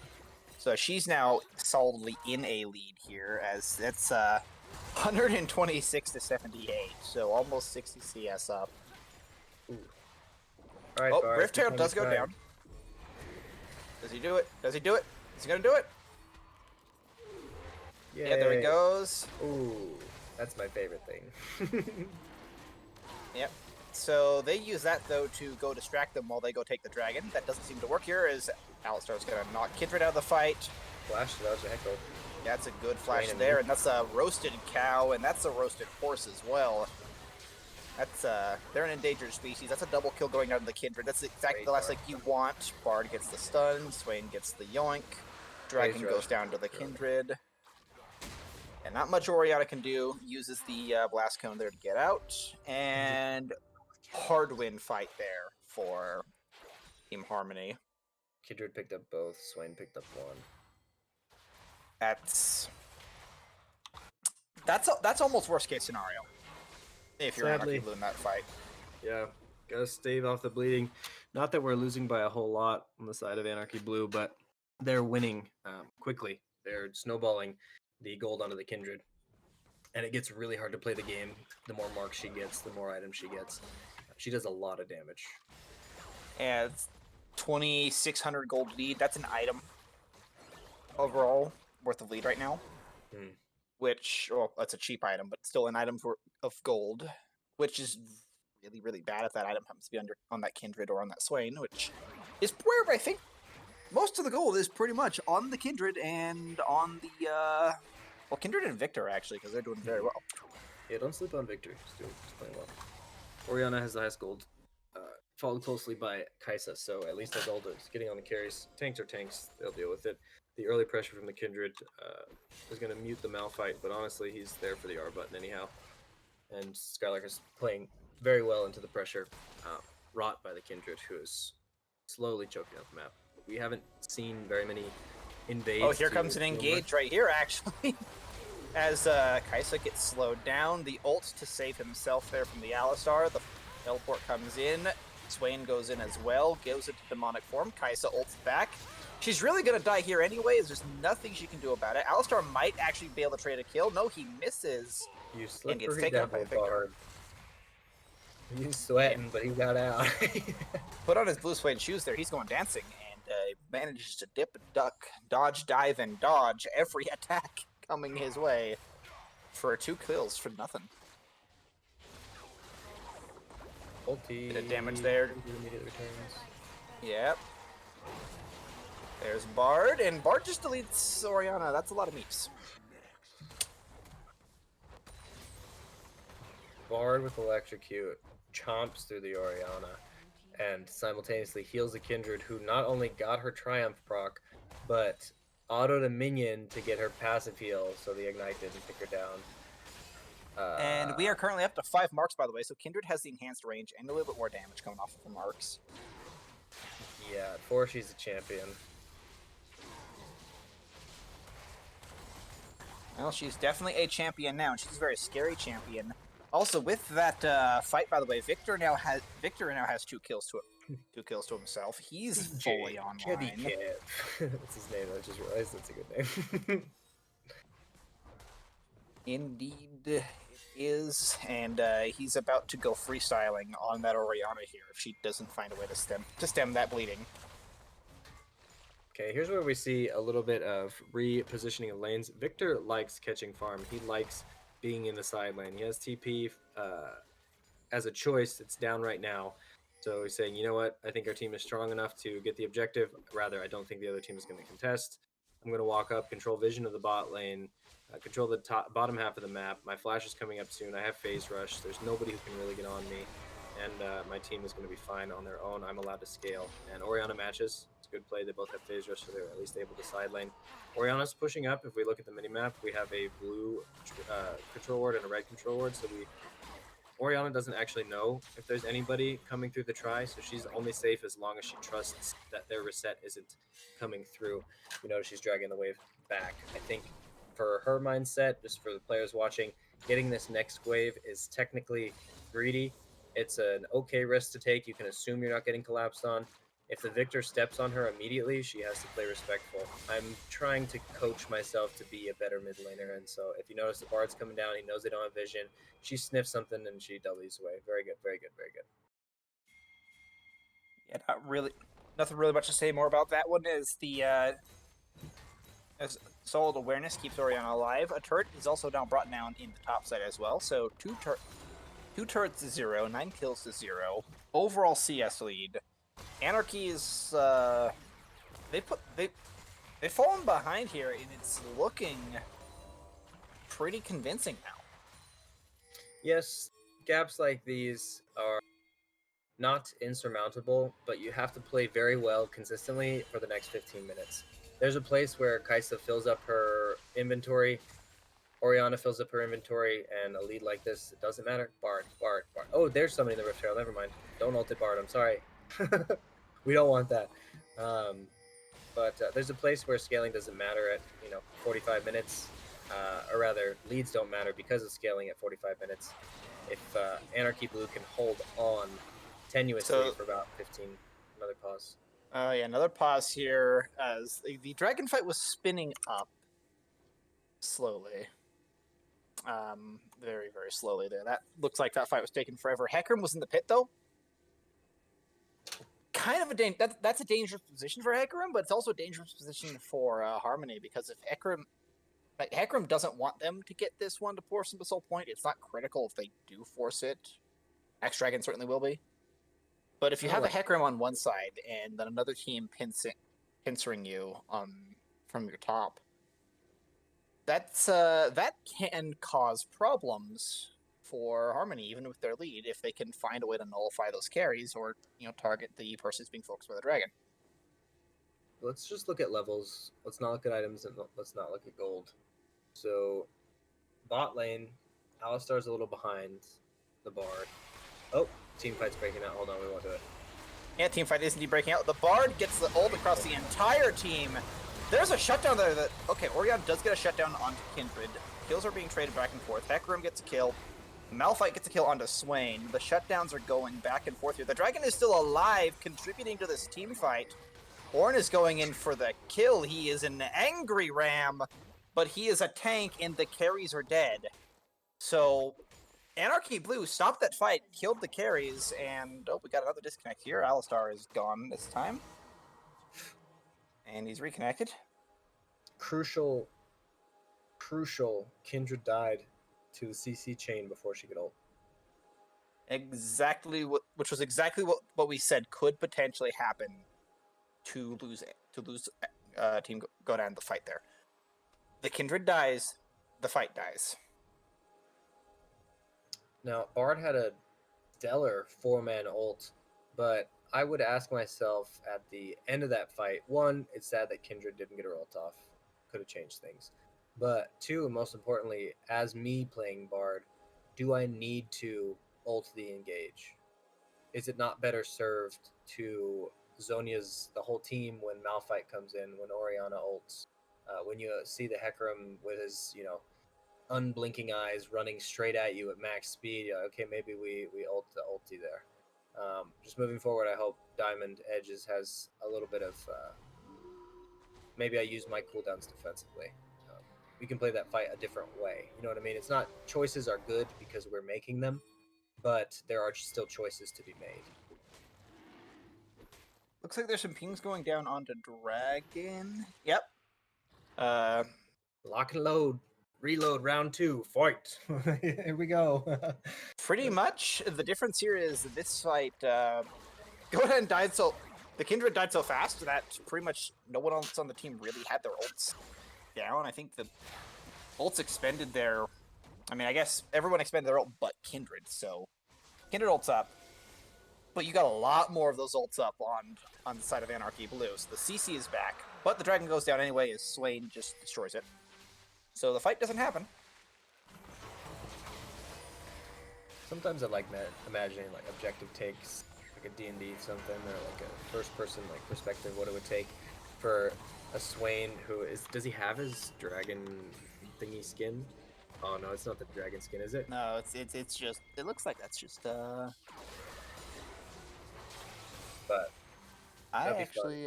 So she's now solidly in a lead here, as it's 126 to 78, so almost 60 CS up. Ooh. All right, Oh, Bard, Rift Herald does go down. Does he do it? Does he do it? Is he gonna do it? Yay. Yeah, there he goes. Ooh, that's my favorite thing. Yep. So they use that, though, to go distract them while they go take the dragon. That doesn't seem to work here, as Alistar's going to knock Kindred out of the fight. Flash, that was a heckle. Yeah, that's a good flash there, and that's a roasted cow, and that's a roasted horse as well. That's they're an endangered species. That's a double kill going out of the Kindred. That's exactly the last thing you want. Bard gets the stun, Swain gets the yoink, dragon goes down to the Kindred. And not much Orianna can do. Uses the blast cone there to get out, and hard win fight there for Team Harmony. Kindred picked up both. Swain picked up one. That's almost worst case scenario. If you're Sadly. Anarchy in that fight. Yeah, gotta stave off the bleeding. Not that we're losing by a whole lot on the side of Anarchy Blue, but they're winning quickly. They're snowballing the gold onto the Kindred. And it gets really hard to play the game. The more marks she gets, the more items she gets. She does a lot of damage. And it's 2,600 gold lead. That's an item overall worth of lead right now. Which, well, that's a cheap item, but still an item of gold, which is really, really bad if that item happens to be on that Kindred or on that Swain, which is where I think most of the gold is pretty much on the Kindred and on the, well, Kindred and Victor, actually, because they're doing very well. Yeah, don't sleep on Victor. He's playing well. Orianna has the highest gold, followed closely by Kai'Sa, so at least our gold is getting on the carries. Tanks are tanks. They'll deal with it. The early pressure from the Kindred is going to mute the Malphite, but honestly, he's there for the R button anyhow. And Skylark is playing very well into the pressure wrought by the Kindred, who is slowly choking up the map. We haven't seen very many invades. Oh, here comes an engage right here, actually. As Kai'Sa gets slowed down, the ult to save himself there from the Alistar. The teleport comes in. Swain goes in as well, goes into demonic form. Kai'Sa ults back. She's really going to die here anyways. There's nothing she can do about it. Alistar might actually be able to trade a kill. No, he misses. You and gets taken out by Victor. He's sweating, but he got out. Put on his blue suede shoes there. He's going dancing and manages to dip and duck, dodge, dive, and dodge every attack coming his way for 2 kills for nothing. Ulti. Bit of damage there. Yep. There's Bard, and Bard just deletes Orianna. That's a lot of meeps. Bard with Electrocute chomps through the Orianna and simultaneously heals the Kindred, who not only got her Triumph proc, but autoed a minion to get her passive heal, so the Ignite didn't pick her down. And we are currently up to 5 marks, by the way, so Kindred has the enhanced range and a little bit more damage coming off of her marks. Yeah, 4, she's a champion. Well, she's definitely a champion now, and she's a very scary champion. Also, with that fight, by the way, Victor now has 2 kills to himself. He's fully online. That's his name. I just realized that's a good name. Indeed, it is, and he's about to go freestyling on that Orianna here if she doesn't find a way to stem that bleeding. Okay, here's where we see a little bit of repositioning of lanes. Victor likes catching farm. He likes being in the side lane. He has TP as a choice. It's down right now. So he's saying, you know what? I think our team is strong enough to get the objective. Rather, I don't think the other team is going to contest. I'm going to walk up, control vision of the bot lane, control the bottom half of the map. My flash is coming up soon. I have phase rush. There's nobody who can really get on me. And my team is going to be fine on their own. I'm allowed to scale. And Orianna matches. It's a good play. They both have phase rush, so they're at least able to side lane. Orianna's pushing up. If we look at the minimap, we have a blue control ward and a red control ward. So Orianna doesn't actually know if there's anybody coming through the try, so she's only safe as long as she trusts that their reset isn't coming through. You notice she's dragging the wave back. I think for her mindset, just for the players watching, getting this next wave is technically greedy. It's an okay risk to take. You can assume you're not getting collapsed on. If the Victor steps on her immediately, she has to play respectful. I'm trying to coach myself to be a better mid laner, and so if you notice the Bard's coming down, he knows they don't have vision. She sniffs something and she W's away. Very good, very good, very good. Yeah, nothing really much to say more about that one. Is the as solid awareness keeps Orianna alive. A turret is also now brought down in the top side as well. So two turrets to 0, 9 kills to 0. Overall CS lead. Anarchy is they've fallen behind here, and it's looking pretty convincing now. Yes, gaps like these are not insurmountable, but you have to play very well consistently for the next 15 minutes. There's a place where Kaisa fills up her inventory, Orianna fills up her inventory, and a lead like this, it doesn't matter. Bard. Oh, there's somebody in the Rift Herald. Never mind. Don't ult it, Bard. I'm sorry. We don't want that. But there's a place where scaling doesn't matter at 45 minutes, or rather, leads don't matter because of scaling at 45 minutes. If Anarchy Blue can hold on tenuously for about 15, another pause. Yeah, another pause here as the dragon fight was spinning up slowly. Very, very slowly there. That looks like that fight was taking forever. Hecarim was in the pit, though. Kind of that's a dangerous position for Hecarim, but it's also a dangerous position for Harmony, because if Hecarim doesn't want them to get this one to force them to soul point, it's not critical if they do force it. X-Dragon certainly will be. But if you have a Hecarim on one side and then another team pincering you from your top, that can cause problems for Harmony, even with their lead, if they can find a way to nullify those carries or target the person who's being focused by the dragon. Let's just look at levels. Let's not look at items, and let's not look at gold. So, bot lane, Alistar's a little behind the Bard. Oh, team fight's breaking out. Hold on, we won't do it. Yeah, team fight is indeed breaking out. The Bard gets the ult across the entire team. There's a shutdown there that... Okay, Orianna does get a shutdown onto Kindred. Kills are being traded back and forth. Hecarim gets a kill. Malphite gets a kill onto Swain. The shutdowns are going back and forth here. The dragon is still alive, contributing to this team fight. Ornn is going in for the kill. He is an angry ram, but he is a tank, and the carries are dead. So, Anarchy Blue stopped that fight, killed the carries, and... Oh, we got another disconnect here. Alistar is gone this time. And he's reconnected. Crucial. Kindred died to the CC chain before she could ult. Which was exactly what we said could potentially happen to lose Team Godan the fight there. The Kindred dies, the fight dies. Now, Bard had a stellar 4-man ult, but I would ask myself at the end of that fight, one, it's sad that Kindred didn't get her ult off. Could have changed things. But two, and most importantly, as me playing Bard, do I need to ult the engage? Is it not better served to Zhonya's the whole team when Malphite comes in, when Orianna ults, when you see the Hecarim with his, unblinking eyes running straight at you at max speed? Okay, maybe we ult the ulti there. Just moving forward, I hope Diamond Edges has a little bit of. Maybe I use my cooldowns defensively. We can play that fight a different way. You know what I mean? It's not choices are good because we're making them, but there are still choices to be made. Looks like there's some pings going down onto Dragon. Yep. Lock and load. Reload round 2. Fight. Here we go. Pretty much the difference here is this fight, Godan died so... The Kindred died so fast that pretty much no one else on the team really had their ults down. I think the ults expended their... I mean, I guess everyone expended their ult but Kindred, so... Kindred ults up. But you got a lot more of those ults up on the side of Anarchy Blue. So the CC is back, but the dragon goes down anyway as Swain just destroys it. So the fight doesn't happen. Sometimes I like imagining like objective takes, like a D&D something, or like a first-person like perspective, what it would take for a Swain who is... Does he have his dragon thingy skin? Oh no, it's not the dragon skin, is it? No, it's just... It looks like that's just But I actually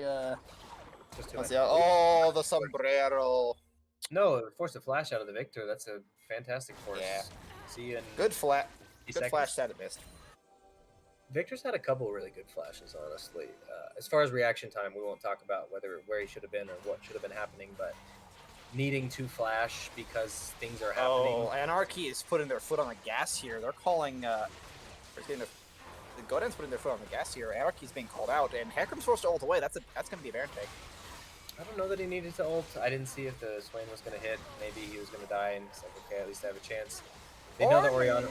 just let's see. Oh, the sombrero. No, force a flash out of the Victor. That's a fantastic force. Yeah. See you in good flash seconds. that it missed. Victor's had a couple really good flashes, honestly. As far as reaction time, we won't talk about where he should have been or what should have been happening, but needing to flash because things are happening. Oh, Anarchy is putting their foot on the gas here. They're calling the Godan's putting their foot on the gas here. Anarchy's being called out, and Hecarim's forced to ult away. That's gonna be a Baron take. I don't know that he needed to ult. I didn't see if the Swain was going to hit. Maybe he was going to die, and it's like, okay, at least I have a chance. They know that Orianna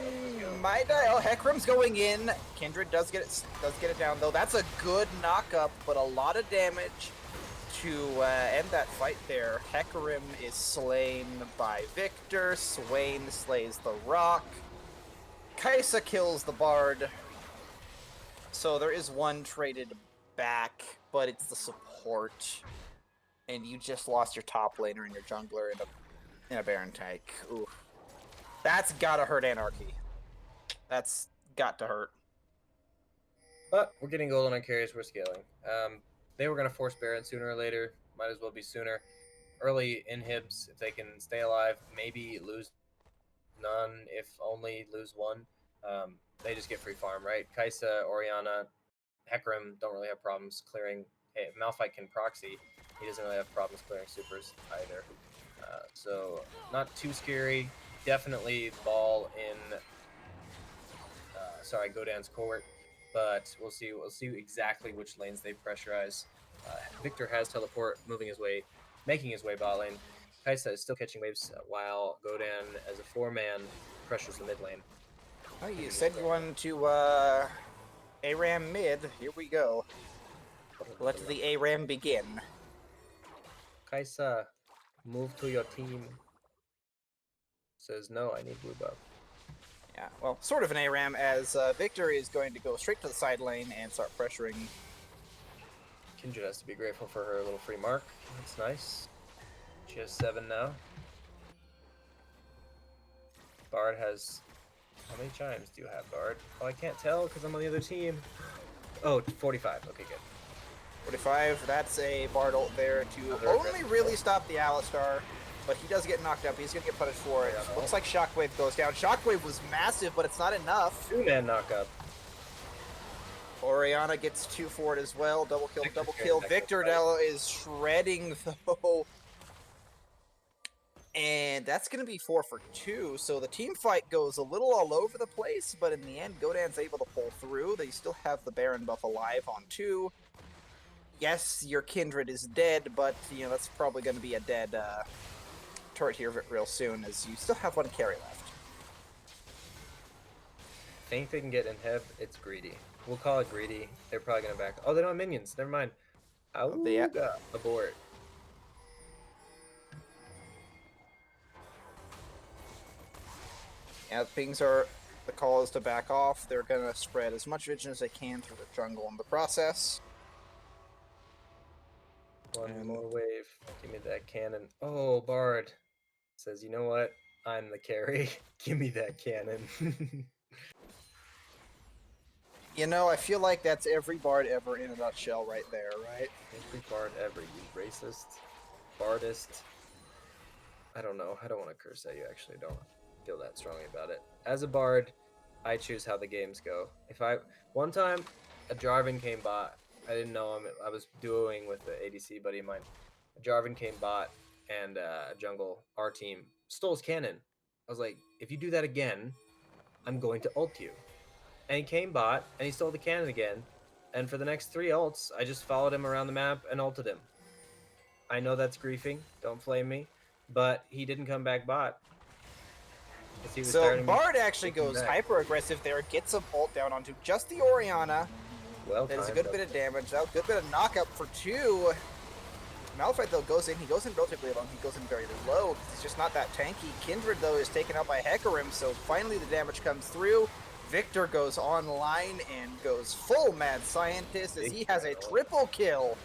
might die. Oh, Hecarim's going in. Kindred does get it down though. That's a good knock-up, but a lot of damage to end that fight there. Hecarim is slain by Victor. Swain slays the Rock. Kaisa kills the Bard. So there is one traded back, but it's the support. And you just lost your top laner and your jungler in a Baron tank. Ooh. That's gotta hurt Anarchy. That's got to hurt. But we're getting gold on our carries, we're scaling. They were going to force Baron sooner or later. Might as well be sooner. Early inhibs, if they can stay alive, maybe lose none, if only lose one. They just get free farm, right? Kaisa, Orianna, Hecarim don't really have problems clearing. Hey, Malphite can proxy. He doesn't really have problems clearing supers either. So not too scary. Definitely ball in Godan's court, but we'll see exactly which lanes they pressurize. Victor has teleport making his way bot lane. Kaisa is still catching waves while Godan as a 4-man pressures the mid lane. Oh, you said you wanted to ARAM mid. Here we go. Let the ARAM begin. Kaisa, move to your team. Says no, I need blue buff. Yeah, well, sort of an ARAM as Victor is going to go straight to the side lane and start pressuring. Kindred has to be grateful for her little free mark. That's nice. She has 7 now. Bard has... How many chimes do you have, Bard? Oh, I can't tell because I'm on the other team. Oh, 45. Okay, good. 45, that's a Bard ult there to only really stop the Alistar, but he does get knocked up. He's going to get punished for it. Looks like Shockwave goes down. Shockwave was massive, but it's not enough. 2-man knockup. Orianna gets 2 for it as well. Double kill. Victor now is shredding, though. And that's going to be 4 for 2, so the team fight goes a little all over the place, but in the end, Godan's able to pull through. They still have the Baron buff alive on 2. Yes, your Kindred is dead, but, that's probably going to be a dead turret here real soon, as you still have 1 carry left. Think they can get inhib? It's greedy. We'll call it greedy. They're probably going to back... Oh, they don't have minions. Never mind. Abort. The call is to back off. They're going to spread as much vision as they can through the jungle in the process. One more wave. Give me that cannon. Oh, Bard says, you know what? I'm the carry. Give me that cannon. You know, I feel like that's every Bard ever in a nutshell right there, right? Every Bard ever. You racist. Bardist. I don't know. I don't want to curse at you, actually. I don't feel that strongly about it. As a Bard, I choose how the games go. One time, a Jarvan came bot. I didn't know him. I was duoing with the ADC buddy of mine. A Jarvan came bot, and a jungle, our team, stole his cannon. I was like, if you do that again, I'm going to ult you. And he came bot, and he stole the cannon again. And for the next 3 ults, I just followed him around the map and ulted him. I know that's griefing. Don't flame me. But he didn't come back bot. So Bard actually goes hyper aggressive there, gets a bolt down onto just the Orianna. Well, there's a good bit of damage, a good bit of knockup for 2. Malphite though goes in, he goes in relatively alone, he goes in very low, because he's just not that tanky. Kindred though is taken out by Hecarim, so finally the damage comes through. Victor goes online and goes full mad scientist as he has a triple kill.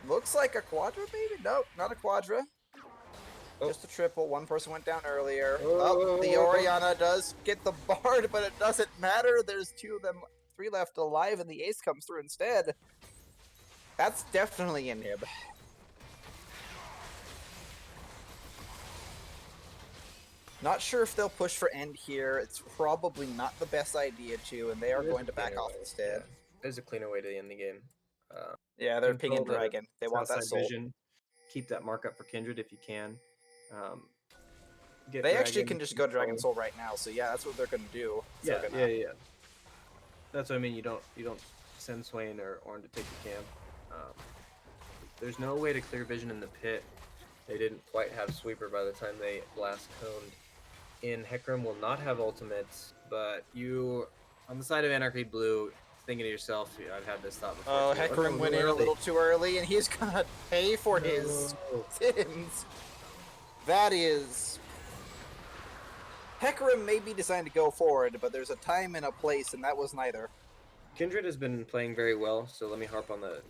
Looks like a quadra maybe? Nope, not a quadra. Oh. Just a triple. One person went down earlier. The Orianna does get the Bard, but it doesn't matter. There's 3 left alive, and the Ace comes through instead. That's definitely inhib. Not sure if they'll push for end here. It's probably not the best idea to, and they are going to back off instead. Yeah. There's a cleaner way to end the game. Yeah, they're pinging Dragon. They want that soul. Vision. Keep that markup for Kindred if you can. They actually can just go Dragon Soul right now, so yeah, that's what they're gonna do. Yeah. That's what I mean. You don't send Swain or Ornn to take the camp. There's no way to clear vision in the pit. They didn't quite have sweeper by the time they blast coned in. Hecarim will not have ultimates, but you on the side of Anarchy Blue, thinking to yourself, I've had this thought before. Oh, Hecarim went in a little too early, and he's gonna pay for his sins. That is... Hecarim may be designed to go forward, but there's a time and a place, and that was neither. Kindred has been playing very well, so let me harp on the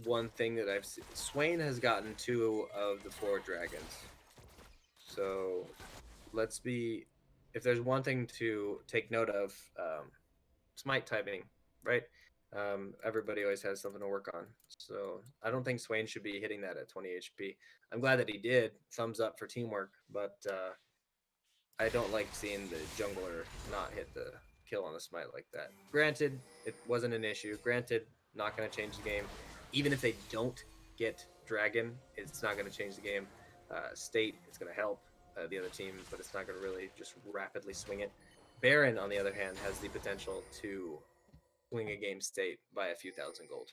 one thing that I've seen. Swain has gotten 2 of the 4 dragons. So let's be... If there's one thing to take note of, smite typing, right? Everybody always has something to work on. So I don't think Swain should be hitting that at 20 HP. I'm glad that he did. Thumbs up for teamwork, but I don't like seeing the jungler not hit the kill on the smite like that. Granted, it wasn't an issue. Granted, not going to change the game. Even if they don't get Dragon, it's not going to change the game. State, it's going to help the other team, but it's not going to really just rapidly swing it. Baron, on the other hand, has the potential to swing a game state by a few thousand gold.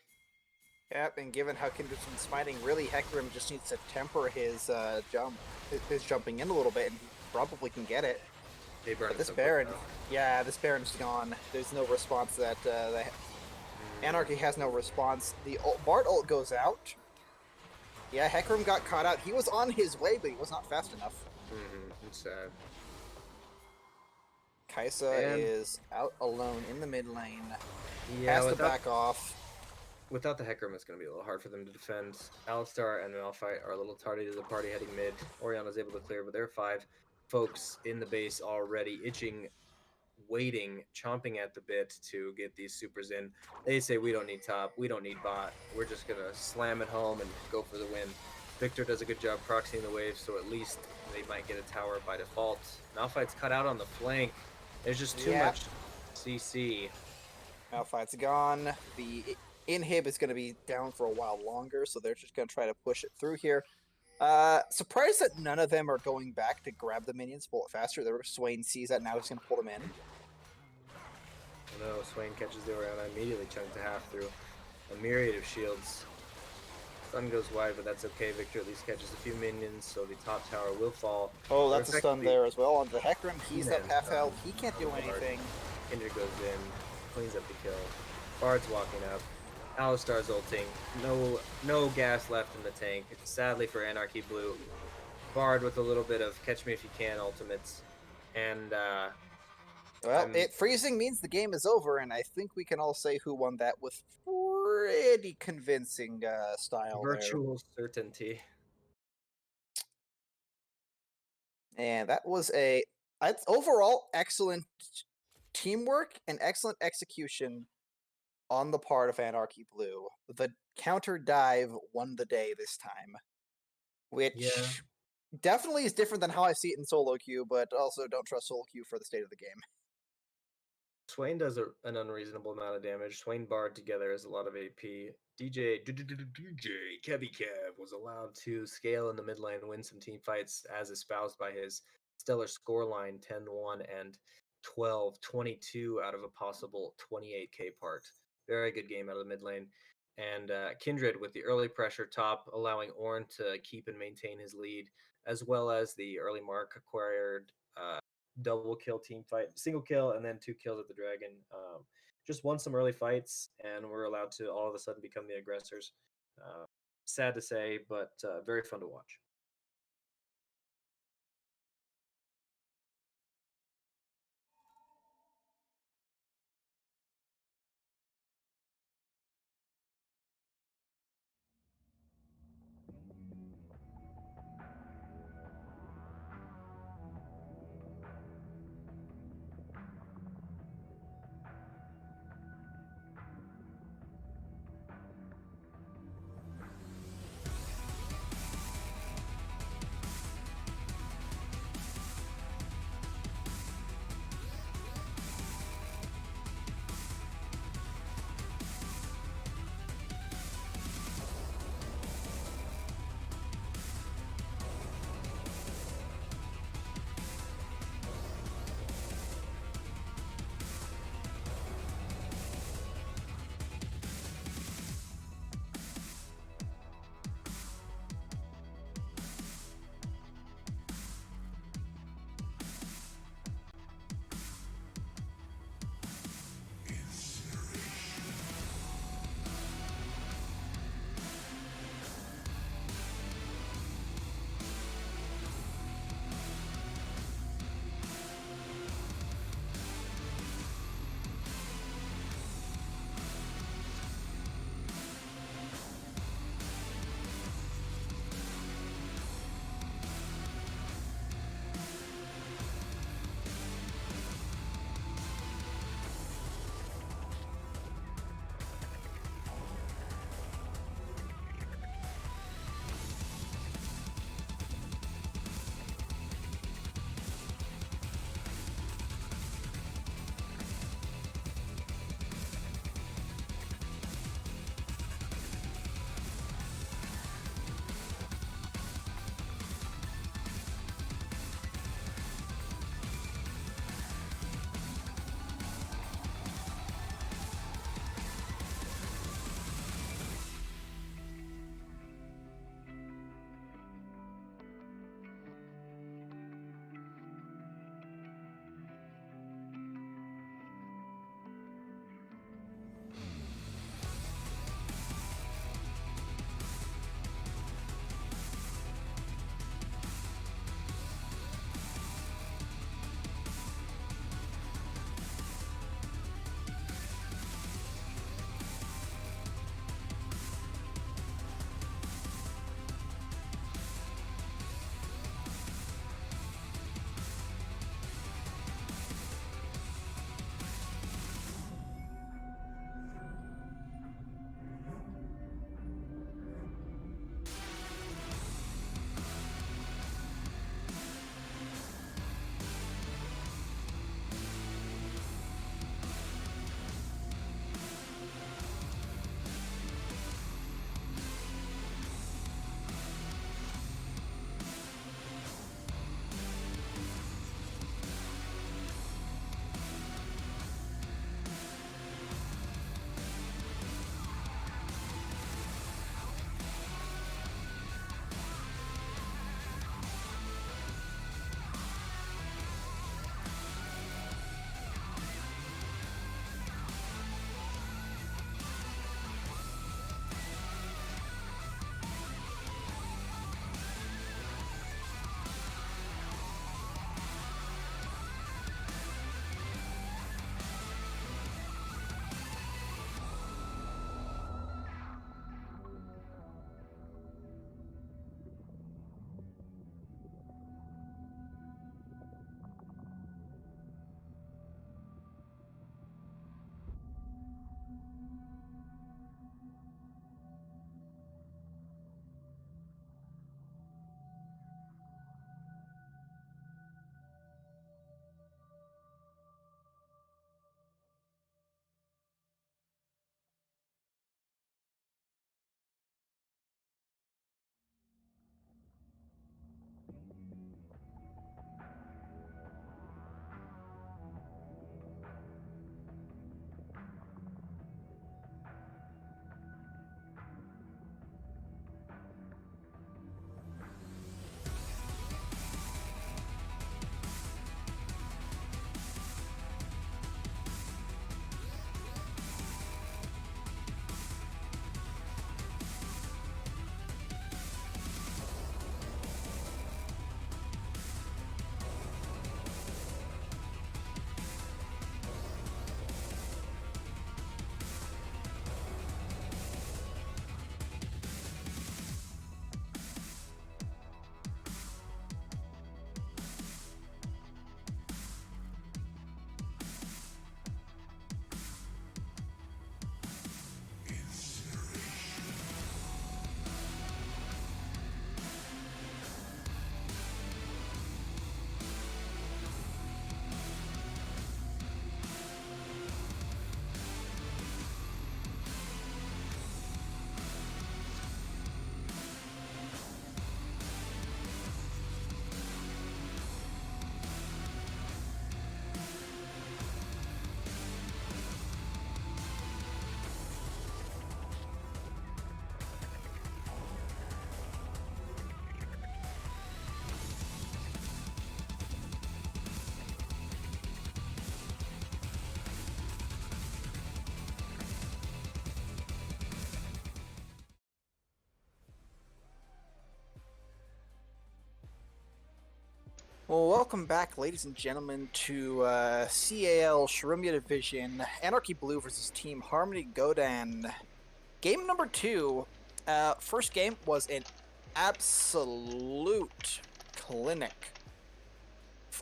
Yep, and given how Kindred's been smiting, really Hecarim just needs to temper his his jumping in a little bit, and he probably can get it. But this Baron, this Baron's gone. There's no response that Anarchy has no response. The Bard ult goes out. Yeah, Hecarim got caught out. He was on his way, but he was not fast enough. It's sad. Kai'Sa is out alone in the mid lane. Yeah, has to back off. Without the Hecarim, it's going to be a little hard for them to defend. Alistar and Malphite are a little tardy to the party heading mid. Orianna's able to clear, but there are 5 folks in the base already itching, waiting, chomping at the bit to get these supers in. They say, we don't need top, we don't need bot. We're just going to slam it home and go for the win. Victor does a good job proxying the wave, so at least they might get a tower by default. Malphite's cut out on the flank. There's just too much CC. Malphite's gone. The inhib is going to be down for a while longer, so they're just going to try to push it through here. Surprised that none of them are going back to grab the minions, pull it faster. Swain sees that, now he's going to pull them in. No, Swain catches the Orianna, immediately chunked to half through a myriad of shields. Stun goes wide, but that's okay. Victor at least catches a few minions, so the top tower will fall. Oh, that's a stun there as well. On the Hecarim, he's at half health. He can't do anything. Kindred goes in, cleans up the kill. Bard's walking up. Alistar's ulting. No gas left in the tank. Sadly for Anarchy Blue. Bard with a little bit of catch me if you can ultimates. And Well, freezing means the game is over, and I think we can all say who won that with pretty convincing style virtual certainty. there. And that was overall excellent teamwork and excellent execution on the part of Anarchy Blue. The counter dive won the day this time, which definitely is different than how I see it in solo queue, but also don't trust solo queue for the state of the game. Swain does an unreasonable amount of damage. Swain barred together is a lot of AP. DJ Kevy Kev was allowed to scale in the mid lane and win some team fights as espoused by his stellar scoreline 10-1 and 12-22 out of a possible 28k part. Very good game out of the mid lane. And Kindred with the early pressure top, allowing Ornn to keep and maintain his lead, as well as the early mark acquired double kill team fight, single kill, and then 2 kills at the dragon. Just won some early fights, and we're allowed to all of a sudden become the aggressors. Sad to say, but very fun to watch. Well, welcome back, ladies and gentlemen, to CAL Shurima Division, Anarchy Blue versus Team Harmony Godan. Game number 2. First game was an absolute clinic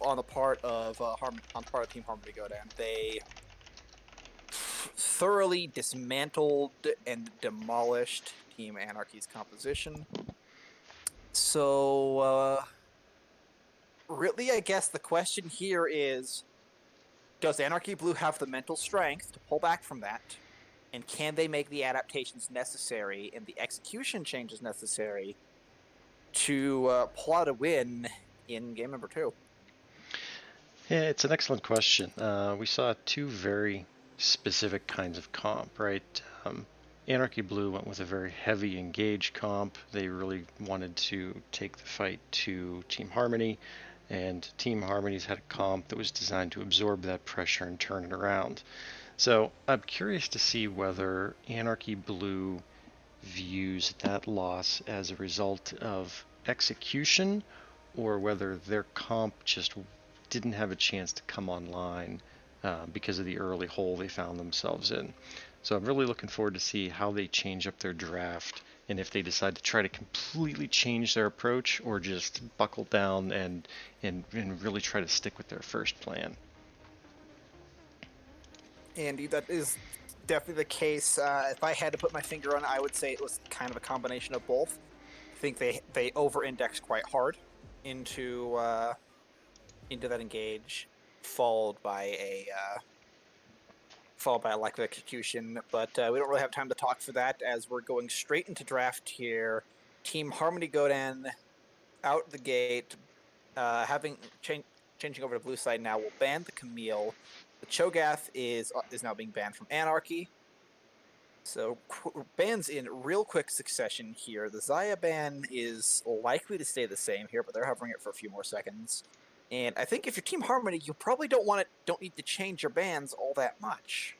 on the part of Team Harmony Godan. They thoroughly dismantled and demolished Team Anarchy's composition. So, really, I guess the question here is, does Anarchy Blue have the mental strength to pull back from that? And can they make the adaptations necessary and the execution changes necessary to pull out a win in game number 2? Yeah, it's an excellent question. We saw two very specific kinds of comp, right? Anarchy Blue went with a very heavy engage comp. They really wanted to take the fight to Team Harmony, and Team Harmony's had a comp that was designed to absorb that pressure and turn it around. So I'm curious to see whether Anarchy Blue views that loss as a result of execution or whether their comp just didn't have a chance to come online because of the early hole they found themselves in. So I'm really looking forward to see how they change up their draft and if they decide to try to completely change their approach or just buckle down and really try to stick with their first plan. Andy, that is definitely the case. If I had to put my finger on it, I would say it was kind of a combination of both. I think they over-indexed quite hard into that engage, followed by a lack of execution. But we don't really have time to talk for that, as we're going straight into draft here. Team Harmony Godan out the gate, changing over to blue side now. Will ban the Camille. The Cho'Gath is now being banned from Anarchy. So bans in real quick succession here. The Xayah ban is likely to stay the same here, but they're hovering it for a few more seconds. And I think if you're Team Harmony, you probably don't need to change your bans all that much.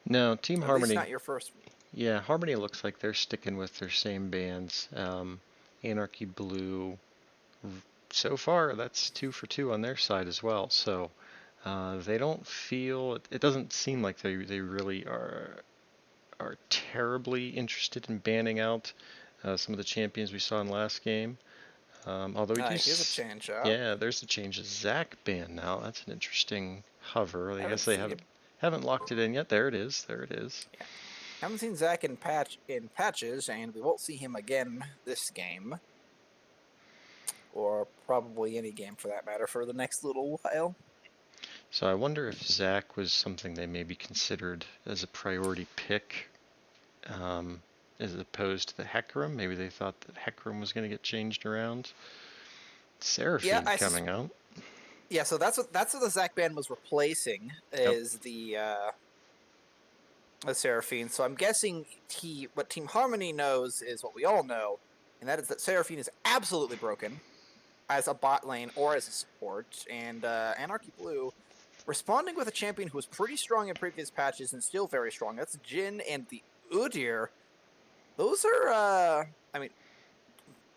No, Team At Harmony. least not your first. Yeah, Harmony looks like they're sticking with their same bands. Anarchy Blue, so far, that's 2 for 2 on their side as well. So they don't feel, it doesn't seem like they really are terribly interested in banning out some of the champions we saw in last game. Although we do, Here's a change up. yeah, there's a change of Zach ban now. That's an interesting hover. I guess they haven't haven't locked it in yet. There it is. There it is. Yeah. Haven't seen Zach in patches, and we won't see him again this game, or probably any game for that matter, for the next little while. So I wonder if Zach was something they maybe considered as a priority pick, as opposed to the Hecarim. Maybe they thought that Hecarim was going to get changed around. Seraphine coming out. Yeah, so that's what the Zach ban was replacing, is the Seraphine. So I'm guessing what Team Harmony knows is what we all know, and that is that Seraphine is absolutely broken as a bot lane or as a support, and Anarchy Blue responding with a champion who was pretty strong in previous patches and still very strong. That's Jhin and the Udyr. Those are,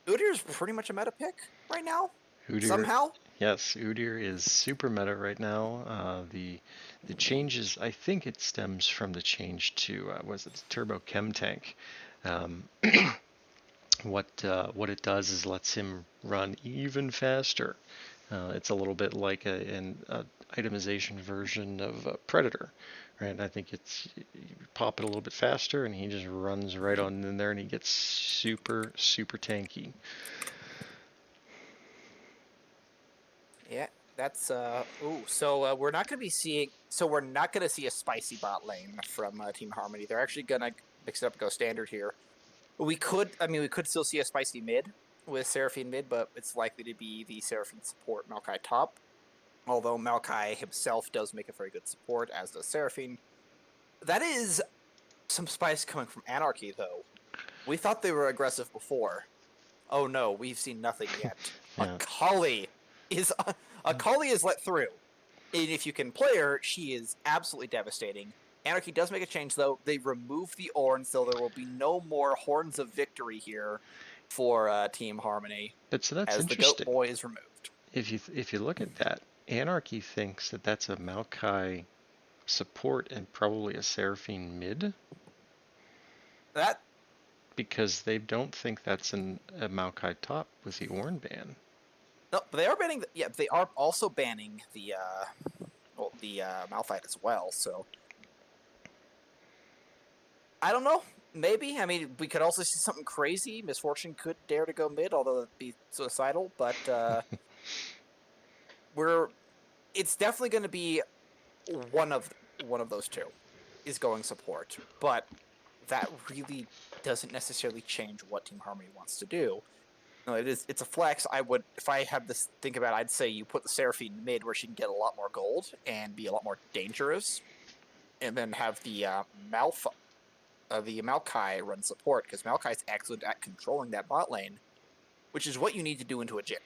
Udyr's pretty much a meta pick right now. Udyr, somehow. Yes, Udyr is super meta right now. The changes, I think it stems from the change to Turbo Chem Tank. What it does is lets him run even faster. It's a little bit like an itemization version of Predator, right? I think you pop it a little bit faster, and he just runs right on in there, and he gets super tanky. Yeah, that's So we're not going to see a spicy bot lane from Team Harmony. They're actually going to mix it up and go standard here. We could still see a spicy mid with Seraphine mid, but it's likely to be the Seraphine support Maokai top. Although Maokai himself does make a very good support, as does Seraphine. That is some spice coming from Anarchy, though. We thought they were aggressive before. Oh no, we've seen nothing yet. Yeah. Akali is let through. And if you can play her, she is absolutely devastating. Anarchy does make a change, though. They remove the Ornn, so there will be no more Horns of Victory here for Team Harmony. But so that's as interesting. The Goat Boy is removed. if you look at that, Anarchy thinks that that's a Maokai support and probably a Seraphine mid, That because they don't think that's a Maokai top with the Ornn ban. no, but they are banning. They are also banning the Malphite as well. So I don't know. Maybe. I mean, we could also see something crazy. Misfortune could dare to go mid, although it'd be suicidal. But it's definitely going to be one of those two is going support. But that really doesn't necessarily change what Team Harmony wants to do. No, it's a flex. I would, if I had this think about it, I'd say you put the Seraphine mid where she can get a lot more gold and be a lot more dangerous, and then have the Maokai run support, because Maokai's excellent at controlling that bot lane, which is what you need to do into a Jhin.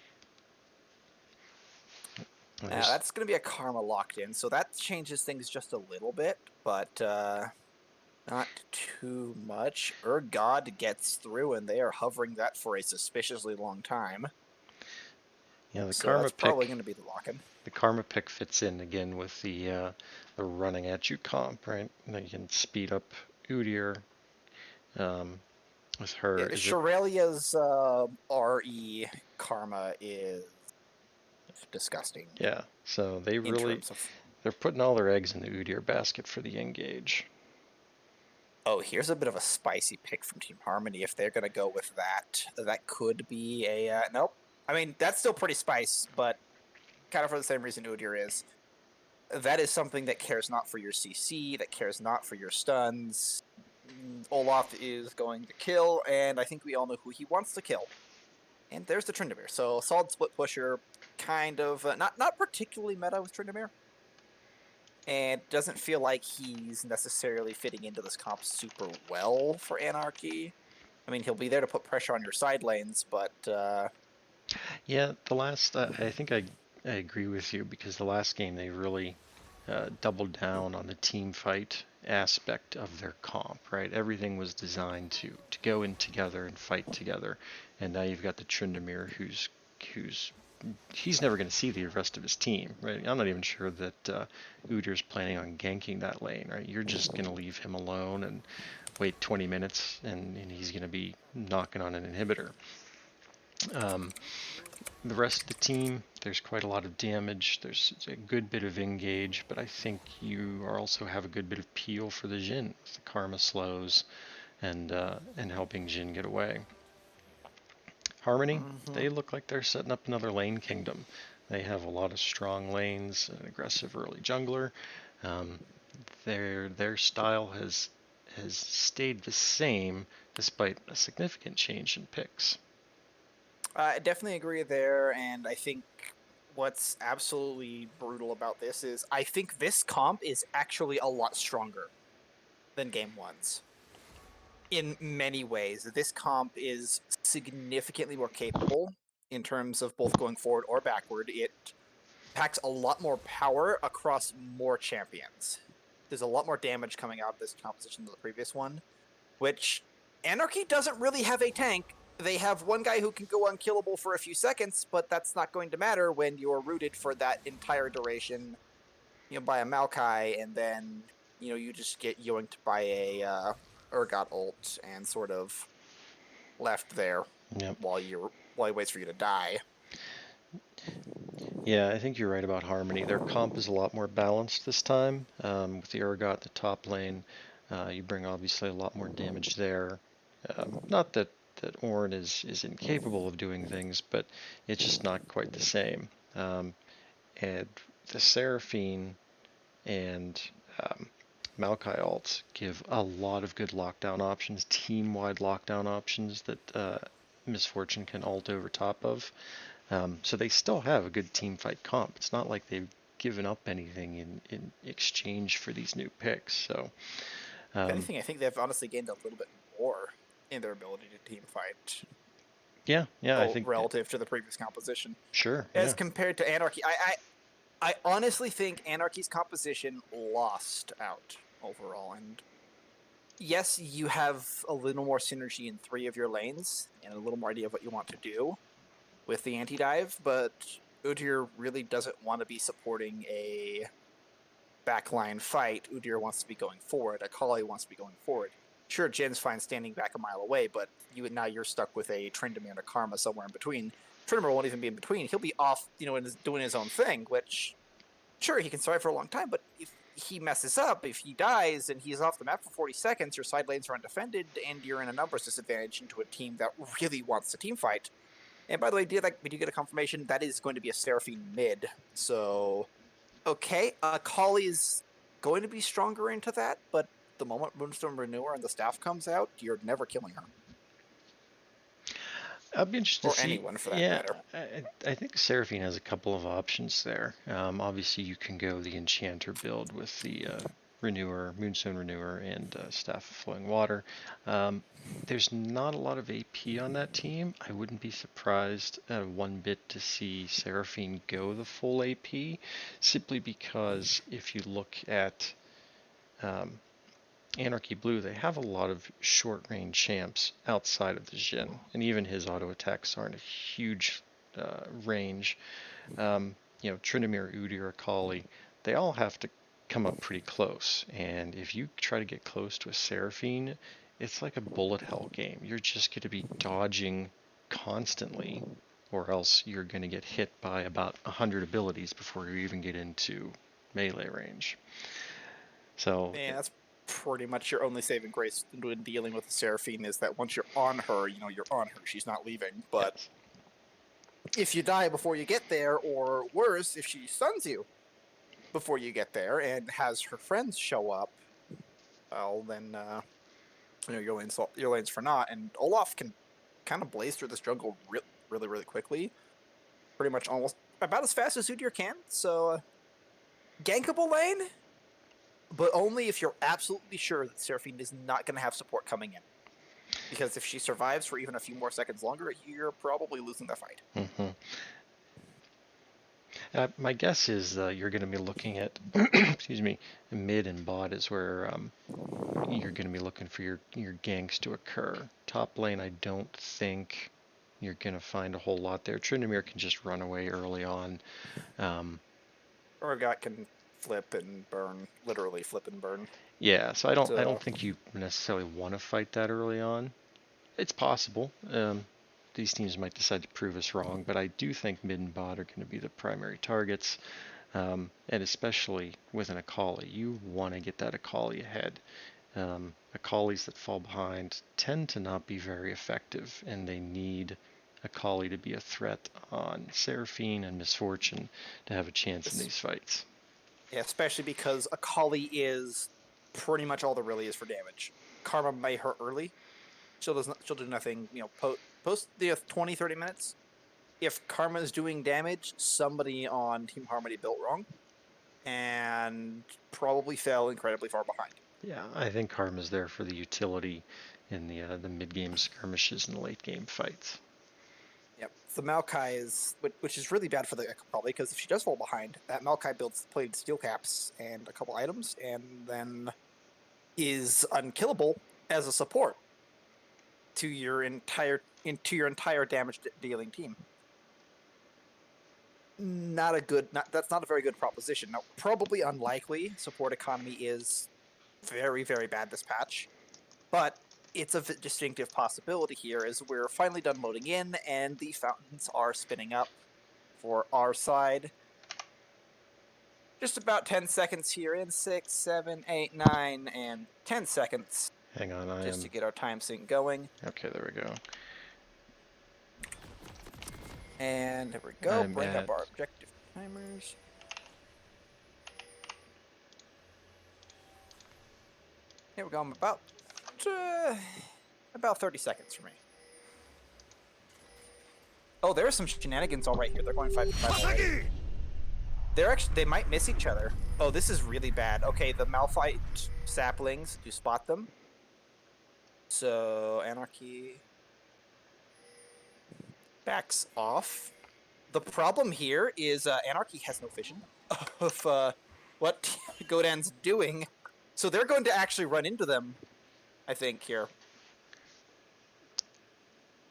That's going to be a Karma locked in, so that changes things just a little bit, but not too much. God gets through, and they are hovering that for a suspiciously long time. Yeah, the So Karma that's pick, probably going to be the lock-in. the Karma pick fits in again with the running at you comp, right? And you can speed up Udyr with her. Yeah, Shurelia's RE Karma is disgusting. Yeah, so they in really terms of... they're putting all their eggs in the Udyr basket for the engage. Oh, here's a bit of a spicy pick from Team Harmony. If they're going to go with that, that could be a... nope. I mean, that's still pretty spice, but kind of for the same reason Udyr is. That is something that cares not for your CC, that cares not for your stuns. Olaf is going to kill, and I think we all know who he wants to kill. And there's the Tryndamere. So, solid split pusher, kind of... not particularly meta with Tryndamere. And doesn't feel like he's necessarily fitting into this comp super well for Anarchy. I mean, he'll be there to put pressure on your side lanes, but... Yeah, the last I think I agree with you, because the last game they really doubled down on the team fight aspect of their comp, right? Everything was designed to go in together and fight together, and now you've got the Tryndamere who's he's never going to see the rest of his team, right? I'm not even sure that Udyr's planning on ganking that lane, right? You're just going to leave him alone and wait 20 minutes, and he's going to be knocking on an inhibitor. The rest of the team, there's quite a lot of damage. There's a good bit of engage, but I think you also have a good bit of peel for the Jhin with the Karma slows and helping Jhin get away. Harmony, they look like they're setting up another lane kingdom. They have a lot of strong lanes, an aggressive early jungler. Their style has stayed the same despite a significant change in picks. I definitely agree there, and I think what's absolutely brutal about this is I think this comp is actually a lot stronger than Game 1's. In many ways, this comp is significantly more capable in terms of both going forward or backward. It packs a lot more power across more champions. There's a lot more damage coming out of this composition than the previous one, which Anarchy doesn't really have a tank. They have one guy who can go unkillable for a few seconds, but that's not going to matter when you're rooted for that entire duration, by a Maokai, and then, you just get yoinked by a Urgot ult and sort of left there while he waits for you to die. Yeah, I think you're right about Harmony. Their comp is a lot more balanced this time. With the Urgot at the top lane, you bring obviously a lot more damage there. Not that Ornn is incapable of doing things, but it's just not quite the same. And the Seraphine and Maokai ults give a lot of good lockdown options, team-wide lockdown options that Misfortune can ult over top of. So they still have a good team fight comp. It's not like they've given up anything in exchange for these new picks. So, if anything, I think they've honestly gained a little bit more in their ability to team fight. Yeah, I think relative to the previous composition. Sure. As compared to Anarchy, I honestly think Anarchy's composition lost out overall. And yes, you have a little more synergy in 3 of your lanes and a little more idea of what you want to do with the anti-dive, but Udyr really doesn't want to be supporting a backline fight. Udyr wants to be going forward. Akali wants to be going forward. Sure, Jin's fine standing back a mile away, but now you're stuck with a Tryndamere and a Karma somewhere in between. Tryndamere won't even be in between. He'll be off, doing his own thing, which, sure, he can survive for a long time, but if he messes up, if he dies and he's off the map for 40 seconds, your side lanes are undefended, and you're in a numbers disadvantage into a team that really wants to team fight. And by the way, we do get a confirmation that is going to be a Seraphine mid, so okay, Akali's going to be stronger into that, but the moment Moonstone Renewer and the staff comes out, you're never killing her. I'd be interested or to see. anyone for that Yeah, matter. I think Seraphine has a couple of options there. Obviously, you can go the Enchanter build with the Renewer, Moonstone Renewer, and Staff of Flowing Water. There's not a lot of AP on that team. I wouldn't be surprised one bit to see Seraphine go the full AP, simply because if you look at Anarchy Blue, they have a lot of short-range champs outside of the Jhin, and even his auto attacks aren't a huge range. Tryndamere, Udyr, Akali, they all have to come up pretty close, and if you try to get close to a Seraphine, it's like a bullet hell game. You're just going to be dodging constantly, or else you're going to get hit by about 100 abilities before you even get into melee range. So, And that's pretty much your only saving grace when dealing with the Seraphine, is that once you're on her, you're on her. She's not leaving. But yes. if you die before you get there, or worse, if she stuns you before you get there and has her friends show up, well, then your lane's for naught. And Olaf can kind of blaze through this jungle really, really quickly. Pretty much almost about as fast as Udyr can. So, gankable lane, but only if you're absolutely sure that Seraphine is not going to have support coming in. Because if she survives for even a few more seconds longer, you're probably losing the fight. Mm-hmm. My guess is you're going to be looking at, excuse me, mid and bot is where you're going to be looking for your ganks to occur. Top lane, I don't think you're going to find a whole lot there. Tryndamere can just run away early on. Or a guy can flip and burn, literally flip and burn. Yeah, so I don't think you necessarily want to fight that early on. It's possible. These teams might decide to prove us wrong, but I do think mid and bot are going to be the primary targets, and especially with an Akali. You want to get that Akali ahead. Akalis that fall behind tend to not be very effective, and they need Akali to be a threat on Seraphine and Misfortune to have a chance in these fights. Yeah, especially because Akali is pretty much all there really is for damage. Karma may hurt early. She'll do nothing, post the 20, 30 minutes. If Karma is doing damage, somebody on Team Harmony built wrong and probably fell incredibly far behind. Yeah, I think Karma's there for the utility in the mid-game skirmishes and the late-game fights. Yep. The Maokai is, which is really bad for the Akali, because if she does fall behind, that Maokai played steel caps and a couple items, and then is unkillable as a support to your entire damage dealing team. That's not a very good proposition. Now, probably unlikely. Support economy is very, very bad this patch, but it's a distinctive possibility here, as we're finally done loading in and the fountains are spinning up for our side. Just about 10 seconds here in 6, 7, 8, 9, and 10 seconds. Hang on, to get our time sync going. Okay, there we go. And there we go. Bring up our objective timers. Here we go. I'm about 30 seconds for me. Oh, there are some shenanigans all right here. They're going 5-5 already. They might miss each other. Oh, this is really bad. Okay, the Malphite saplings, do you spot them? So, Anarchy backs off. The problem here is Anarchy has no vision of what Godan's doing. So they're going to actually run into them, I think, here.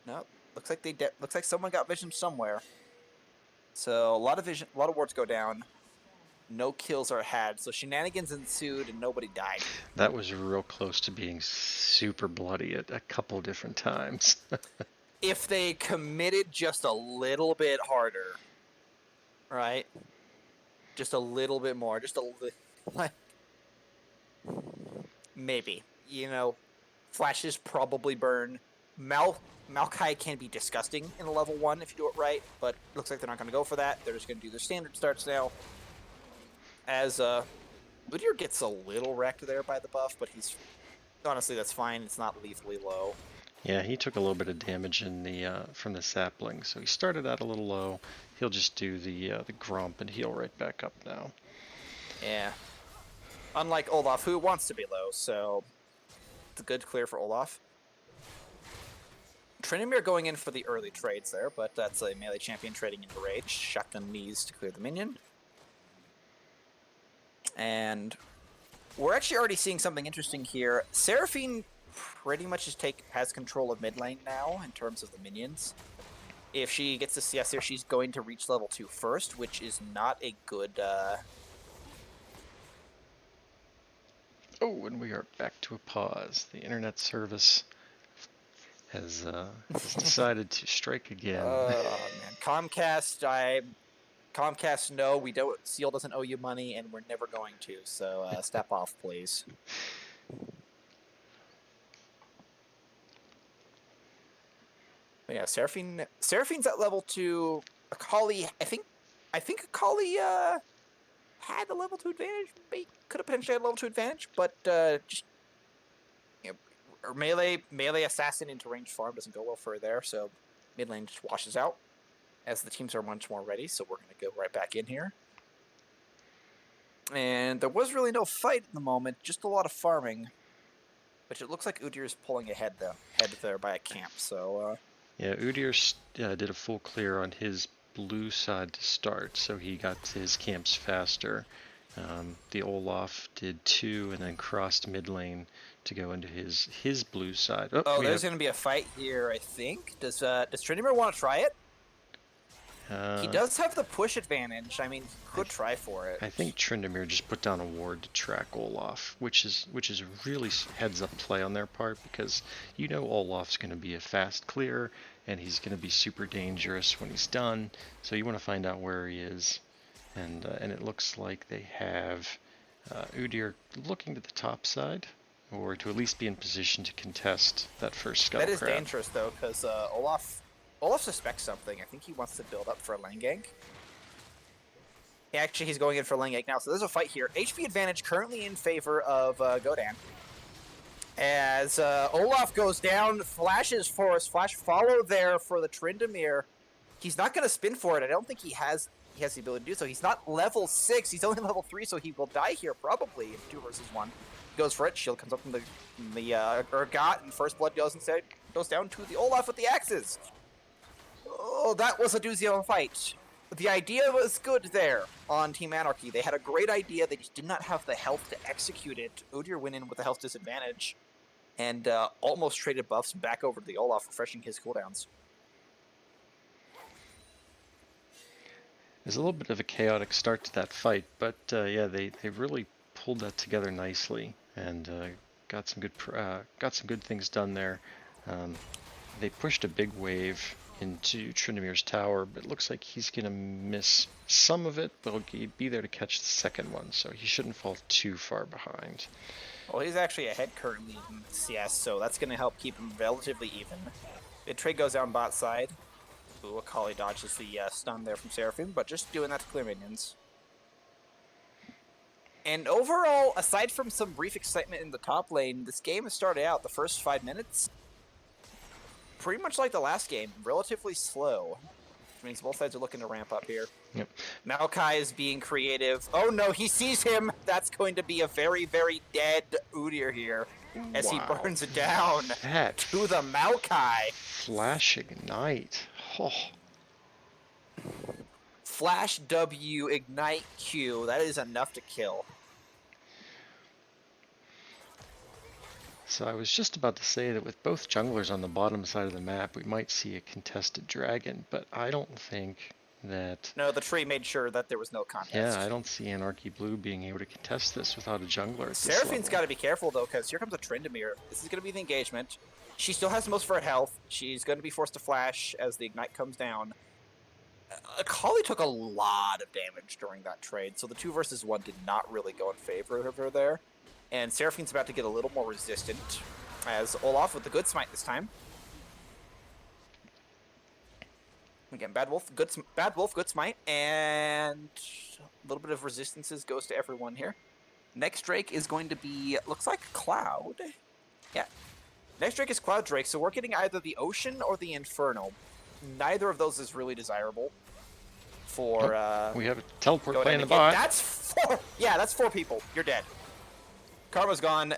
Nope. Looks like someone got vision somewhere. So a lot of wards go down. No kills are had. So shenanigans ensued and nobody died. That was real close to being super bloody at a couple different times. If they committed just a little bit harder, right? Just a little bit more, just a like maybe. Flashes probably burn. Maokai can be disgusting in a level 1 if you do it right, but it looks like they're not going to go for that. They're just going to do their standard starts now. As Udyr gets a little wrecked there by the buff, but honestly, that's fine. It's not lethally low. Yeah, he took a little bit of damage in the from the sapling, so he started out a little low. He'll just do the grump and heal right back up now. Yeah. Unlike Olaf, who wants to be low, so it's a good clear for Olaf. Tryndamere going in for the early trades there, but that's a melee champion trading into rage. Shotgun knees to clear the minion. And we're actually already seeing something interesting here. Seraphine pretty much has control of mid lane now in terms of the minions. If she gets the CS here, she's going to reach level 2 first, which is not a good... Oh, and we are back to a pause. The internet service has decided to strike again. Oh, man. Comcast, no, we don't. Seal doesn't owe you money, and we're never going to. So step off, please. But yeah, Seraphine's at level 2. Akali, I think Akali had a level 2 advantage. Could have potentially had a level 2 advantage, but just or melee assassin into ranged farm doesn't go well for her there. So mid lane just washes out. As the teams are much more ready, so we're going to go right back in here. And there was really no fight at the moment, just a lot of farming. Which it looks like Udyr is pulling ahead there by a camp, so... Yeah, Udyr did a full clear on his blue side to start, so he got to his camps faster. The Olaf did 2 and then crossed mid lane to go into his blue side. Oh, there's going to be a fight here, I think. Does Tryndamere want to try it? He does have the push advantage. I mean, he could try for it. I think Tryndamere just put down a ward to track Olaf, which is really heads up play on their part, because Olaf's going to be a fast clear and he's going to be super dangerous when he's done. So you want to find out where he is, and it looks like they have Udyr looking to the top side, or to at least be in position to contest that first scuttle crab. That is crab. Dangerous though, because Olaf suspects something. I think he wants to build up for a lane gank. Actually, he's going in for a lane gank now, so there's a fight here. HP advantage currently in favor of Godan. As Olaf goes down, flashes Forest Flash, follow there for the Tryndamere. He's not going to spin for it. I don't think he has the ability to do so. He's not level 6. He's only level 3, so he will die here probably in 2 versus 1. He goes for it. Shield comes up from the Urgot, and First Blood goes down to the Olaf with the axes. Oh, that was a doozy of a fight. The idea was good there on Team Anarchy. They had a great idea. They just did not have the health to execute it. Udyr went in with a health disadvantage and almost traded buffs back over to the Olaf, refreshing his cooldowns. There's a little bit of a chaotic start to that fight, but yeah, they really pulled that together nicely and got some good things done there. They pushed a big wave into Tryndamere's tower, but it looks like he's going to miss some of it, but he'll be there to catch the second one, so he shouldn't fall too far behind. Well, he's actually ahead currently in CS, so that's going to help keep him relatively even. The trade goes down bot side. Ooh, Akali dodges the stun there from Seraphine, but just doing that to clear minions. And overall, aside from some brief excitement in the top lane, this game has started out the first 5 minutes pretty much like the last game, relatively slow. Which means both sides are looking to ramp up here. Yep. Maokai is being creative. Oh no, he sees him! That's going to be a very, very dead Udyr here. As he burns it down to the Maokai. Flash Ignite. Oh. Flash W, Ignite Q. That is enough to kill. So I was just about to say that with both junglers on the bottom side of the map, we might see a contested dragon, but I don't think that... No, the tree made sure that there was no contest. Yeah, I don't see Anarchy Blue being able to contest this without a jungler at this Seraphine's level. got to be careful, though, because here comes a Tryndamere. This is going to be the engagement. She still has most of her health. She's going to be forced to flash as the Ignite comes down. Akali took a lot of damage during that trade, so the 2 versus 1 did not really go in favor of her there. And Seraphine's about to get a little more resistant, as Olaf with the good smite this time. Again, Bad Wolf, good smite, and a little bit of resistances goes to everyone here. Next Drake is going to be, looks like Cloud. Yeah. Next Drake is Cloud Drake, so we're getting either the Ocean or the Inferno. Neither of those is really desirable for... we have a teleport playing the bot. That's 4! Yeah, that's 4 people. You're dead. Karma's gone.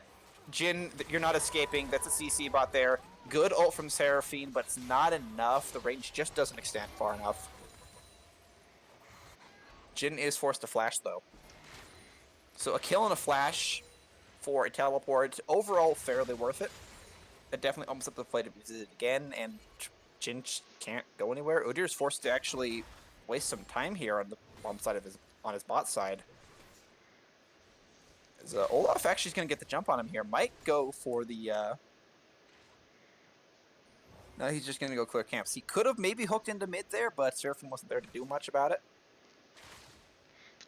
Jhin, you're not escaping. That's a CC bot there. Good ult from Seraphine, but it's not enough. The range just doesn't extend far enough. Jhin is forced to flash, though. So a kill and a flash for a teleport. Overall, fairly worth it. It definitely opens up the play to visit it again, and Jhin can't go anywhere. Udyr's forced to actually waste some time here on the bottom side of his bot side. As, Olaf actually is going to get the jump on him here. Might go for the... No, he's just going to go clear camps. He could have maybe hooked into mid there, but Seraphine wasn't there to do much about it.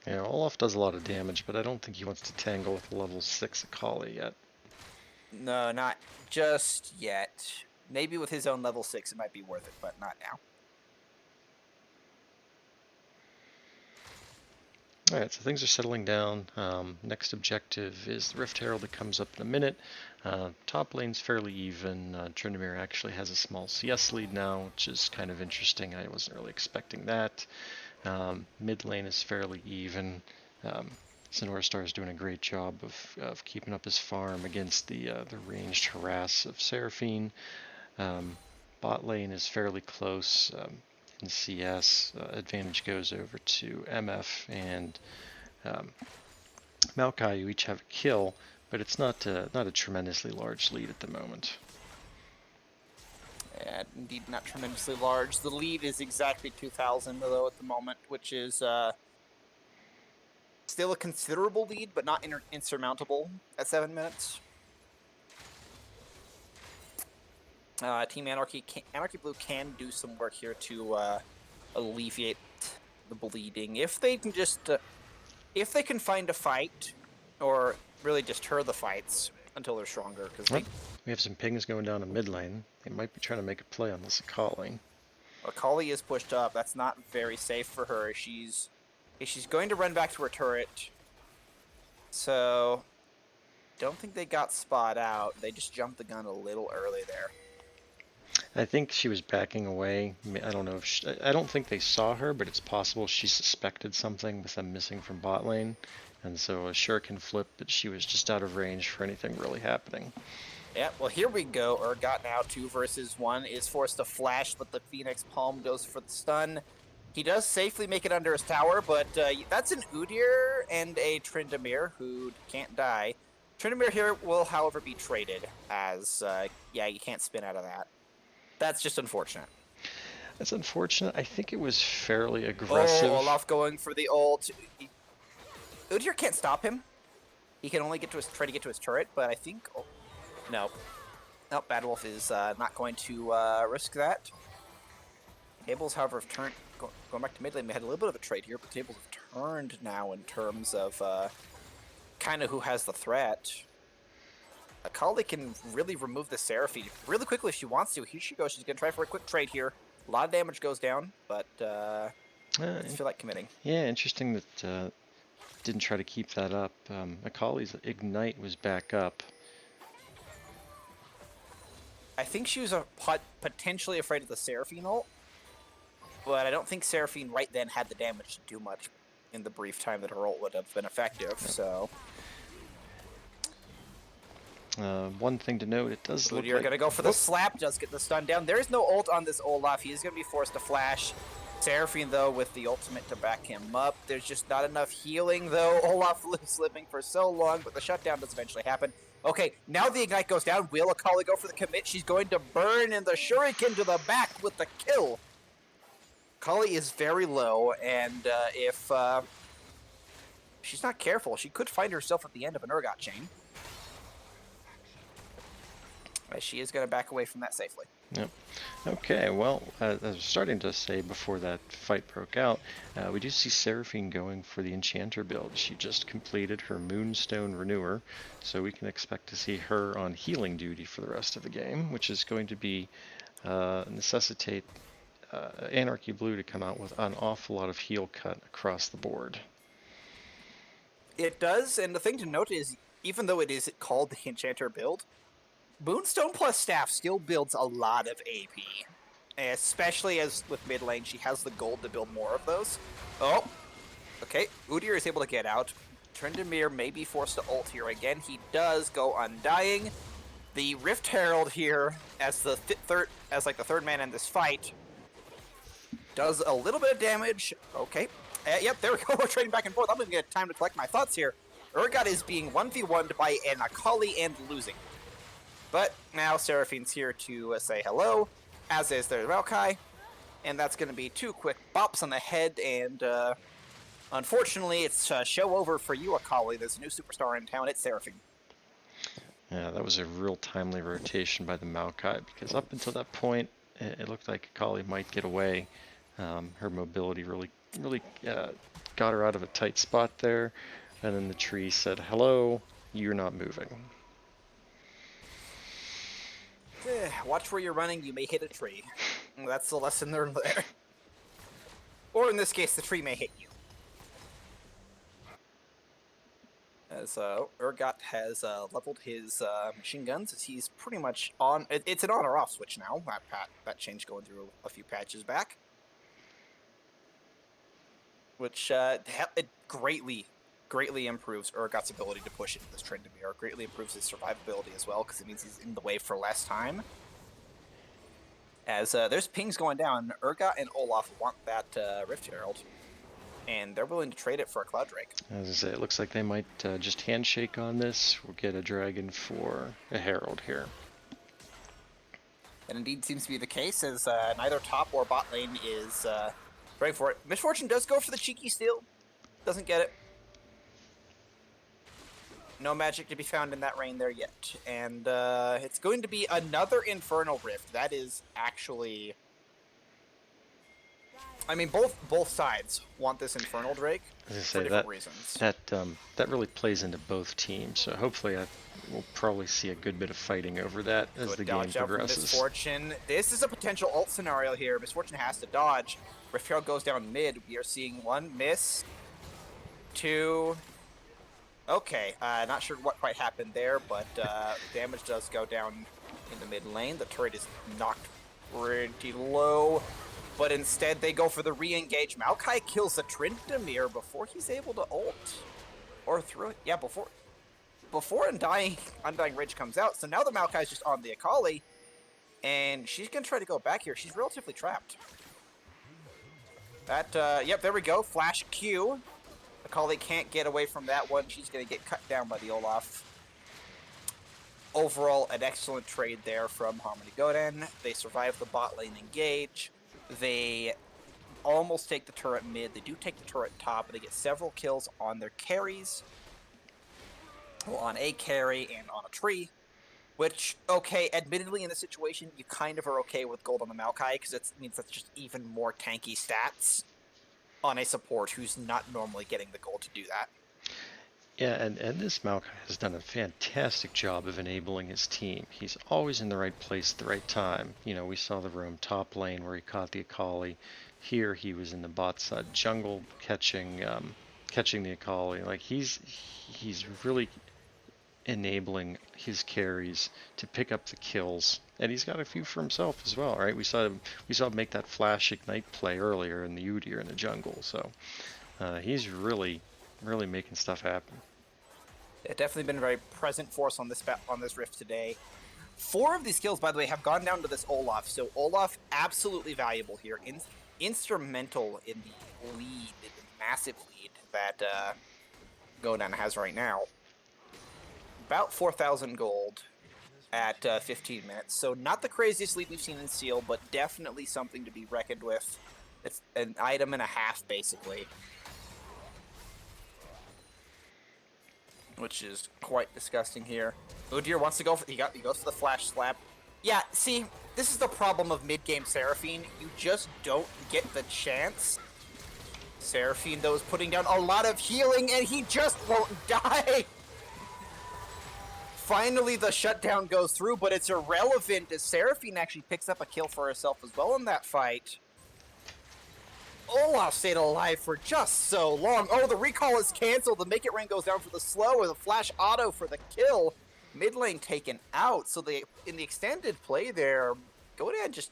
Yeah, Olaf does a lot of damage, but I don't think he wants to tangle with a level 6 Akali yet. No, not just yet. Maybe with his own level 6 it might be worth it, but not now. Alright, so things are settling down. Next objective is the Rift Herald that comes up in a minute. Top lane's fairly even. Tryndamere actually has a small CS lead now, which is kind of interesting. I wasn't really expecting that. Mid lane is fairly even. Sonorstar is doing a great job of keeping up his farm against the ranged harass of Seraphine. Bot lane is fairly close. In CS, advantage goes over to MF and Maokai, who each have a kill, but it's not a tremendously large lead at the moment. Yeah, indeed not tremendously large. The lead is exactly 2,000, though, at the moment, which is still a considerable lead, but not insurmountable at 7 minutes. Team Anarchy Blue can do some work here to alleviate the bleeding if they can just if they can find a fight, or really just deter the fights until they're stronger. Because we have some pings going down in mid lane. They might be trying to make a play on this Akali. Akali is pushed up. That's not very safe for her. If she's going to run back to her turret. So don't think they got spot out. They just jumped the gun a little early there. I think she was backing away. I don't know if I don't think they saw her, but it's possible she suspected something with them missing from bot lane, and so a shuriken flip, but she was just out of range for anything really happening. Yeah, well, here we go. Urgot now 2 versus 1 is forced to flash, but the Phoenix Palm goes for the stun. He does safely make it under his tower, but that's an Udyr and a Tryndamere who can't die. Tryndamere here will, however, be traded, as yeah, you can't spin out of that. That's just unfortunate. That's unfortunate. I think it was fairly aggressive. Oh, Olaf going for the ult. Udyr can't stop him. He can only try to get to his turret, but I think... Oh, no. No, Bad Wolf is not going to risk that. Tables, however, have turned... Going back to mid lane, we had a little bit of a trade here, but tables have turned now in terms of kind of who has the threat. Akali can really remove the Seraphine really quickly if she wants to. Here she goes. She's going to try for a quick trade here. A lot of damage goes down, but I feel like committing. Yeah, interesting that didn't try to keep that up. Akali's Ignite was back up. I think she was potentially afraid of the Seraphine ult, but I don't think Seraphine right then had the damage to do much in the brief time that her ult would have been effective, so... One thing to note, it does look You're like... going to go for the slap, does get the stun down. There is no ult on this Olaf. He is going to be forced to flash. Seraphine, though, with the ultimate to back him up. There's just not enough healing, though. Olaf slipping for so long, but the shutdown does eventually happen. Okay, now the Ignite goes down. Will Akali go for the commit? She's going to burn in the Shuriken to the back with the kill. Kali is very low, and if she's not careful, she could find herself at the end of an Urgot chain. But she is going to back away from that safely. Yep. Okay, well, as I was starting to say before that fight broke out, we do see Seraphine going for the Enchanter build. She just completed her Moonstone Renewer, so we can expect to see her on healing duty for the rest of the game, which is going to be necessitate Anarchy Blue to come out with an awful lot of heal cut across the board. It does, and the thing to note is, even though it is called the Enchanter build, Moonstone plus Staff still builds a lot of AP. Especially as with mid lane, she has the gold to build more of those. Oh, okay. Udyr is able to get out. Tryndamere may be forced to ult here again. He does go undying. The Rift Herald here, as the third man in this fight, does a little bit of damage. Okay. Yep, there we go. We're trading back and forth. I'm going to get time to collect my thoughts here. Urgot is being 1v1'd by an Akali and losing. But now Seraphine's here to say hello, as is their Maokai. And that's going to be 2 quick bops on the head, and unfortunately, it's show over for you, Akali. There's a new superstar in town. It's Seraphine. Yeah, that was a real timely rotation by the Maokai, because up until that point, it looked like Akali might get away. Her mobility really got her out of a tight spot there, and then the tree said, hello, you're not moving. Watch where you're running, you may hit a tree. That's the lesson learned there. Or in this case, the tree may hit you. As Urgot has leveled his machine guns, as he's pretty much on... It's an on or off switch now. That change going through a few patches back. Which it greatly improves Urgot's ability to push into this Tryndamere. Greatly improves his survivability as well, because it means he's in the way for less time. As there's pings going down, Urgot and Olaf want that Rift Herald, and they're willing to trade it for a Cloud Drake. As I say, it looks like they might just handshake on this. We'll get a dragon for a Herald here. And indeed seems to be the case, as neither top or bot lane is ready for it. Misfortune does go for the cheeky steal. Doesn't get it. No magic to be found in that rain there yet. And it's going to be another Infernal Rift. That is actually... I mean, both sides want this Infernal Drake for different reasons. That really plays into both teams. So hopefully we'll probably see a good bit of fighting over that as the game progresses. Misfortune. This is a potential ult scenario here. Misfortune has to dodge. Rift Herald goes down mid. We are seeing 1 miss. 2... Okay, not sure what quite happened there, but damage does go down in the mid lane. The turret is knocked pretty low, but instead they go for the re-engage. Maokai kills the Tryndamere before he's able to ult. Or through it. Yeah, before Undying Ridge comes out. So now the Maokai's just on the Akali, and she's going to try to go back here. She's relatively trapped. Yep, there we go. Flash Q. Akali can't get away from that one. She's going to get cut down by the Olaf. Overall, an excellent trade there from Harmony Godan. They survive the bot lane engage. They almost take the turret mid. They do take the turret top, and they get several kills on their carries. Well, on a carry and on a tree. Which, okay, admittedly in this situation, you kind of are okay with gold on the Maokai, because it means that's just even more tanky stats on a support who's not normally getting the gold to do that. Yeah, and this Maokai has done a fantastic job of enabling his team. He's always in the right place at the right time. You know, we saw the roam top lane where he caught the Akali. Here he was in the bot side jungle catching the Akali. Like, he's really enabling his carries to pick up the kills, and he's got a few for himself as well, right? We saw him make that flash ignite play earlier in the Udyr in the jungle, so he's really making stuff happen. It's definitely been a very present force on this Rift today. 4 of these kills, by the way, have gone down to this Olaf, so Olaf absolutely valuable here, instrumental in the lead, the massive lead that Godan has right now. About 4,000 gold at 15 minutes. So not the craziest lead we've seen in Seal, but definitely something to be reckoned with. It's an item and a half, basically. Which is quite disgusting here. Udyr wants to go for... He goes for the flash slap. Yeah, see, this is the problem of mid-game Seraphine. You just don't get the chance. Seraphine, though, is putting down a lot of healing, and he just won't die! Finally, the shutdown goes through, but it's irrelevant as Seraphine actually picks up a kill for herself as well in that fight. Olaf stayed alive for just so long. Oh, the recall is canceled. The make it rain goes down for the slow, or the flash auto for the kill. Mid lane taken out. So in the extended play there, Godan just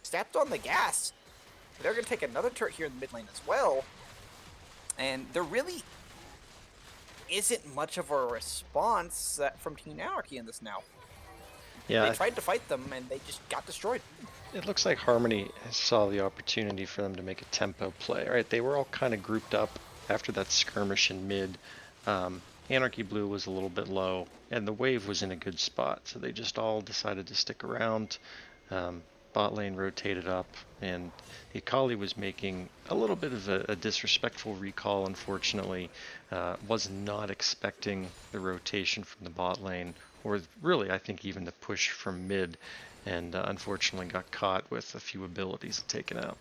stepped on the gas. They're going to take another turret here in the mid lane as well. And there really isn't much of a response from Team Anarchy in this now. Yeah, they tried to fight them, and they just got destroyed. It looks like Harmony saw the opportunity for them to make a tempo play, right? They were all kind of grouped up after that skirmish in mid. Anarchy Blue was a little bit low, and the wave was in a good spot, so they just all decided to stick around. Bot lane rotated up, and the Akali was making a little bit of a disrespectful recall, unfortunately. Was not expecting the rotation from the bot lane, or really, I think, even the push from mid, and unfortunately got caught with a few abilities taken out.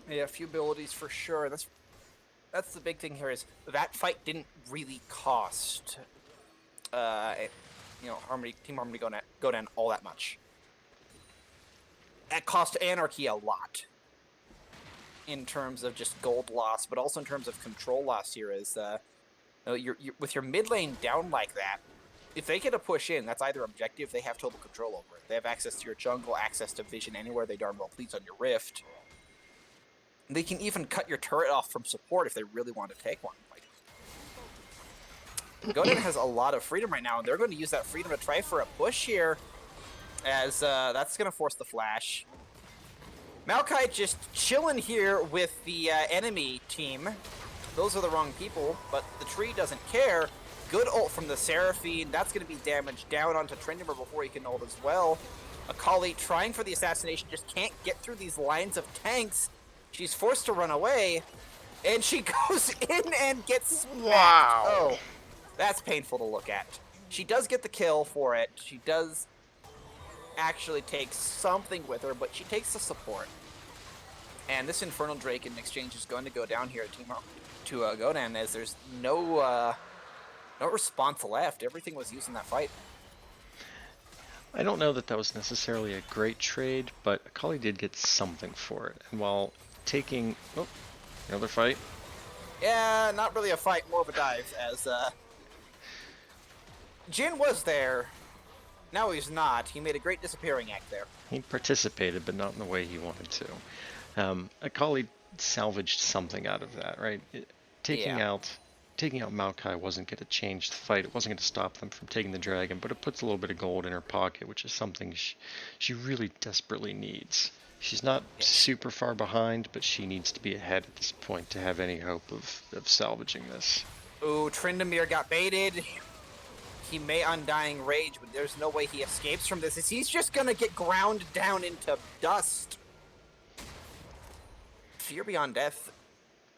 Yeah, a few abilities for sure. That's the big thing here is that fight didn't really cost Team Harmony Godan all that much. That cost Anarchy a lot in terms of just gold loss, but also in terms of control loss here is you're with your mid lane down like that. If they get a push in, that's either objective, they have total control over it. They have access to your jungle, access to vision anywhere they darn well please on your rift. They can even cut your turret off from support if they really want to take one. Godan has a lot of freedom right now, and they're going to use that freedom to try for a push here, as that's going to force the flash. Maokai just chilling here with the enemy team. Those are the wrong people, but the tree doesn't care. Good ult from the Seraphine. That's going to be damaged down onto Tryndamere before he can ult as well. Akali trying for the assassination, just can't get through these lines of tanks. She's forced to run away, and she goes in and gets smacked. Wow. Oh, that's painful to look at. She does get the kill for it. She does actually take something with her, but she takes the support. And this Infernal Drake in exchange is going to go down here to Godan, as there's no response left. Everything was used in that fight. I don't know that that was necessarily a great trade, but Akali did get something for it. And while taking... Oh, another fight. Yeah, not really a fight, more of a dive, as Jin was there. Now he's not. He made a great disappearing act there. He participated, but not in the way he wanted to. Akali salvaged something out of that, right? Taking out Maokai wasn't going to change the fight. It wasn't going to stop them from taking the dragon, but it puts a little bit of gold in her pocket, which is something she really desperately needs. She's not super far behind, but she needs to be ahead at this point to have any hope of salvaging this. Ooh, Tryndamere got baited. He may Undying Rage, but there's no way he escapes from this. He's just going to get ground down into dust. Fear Beyond Death,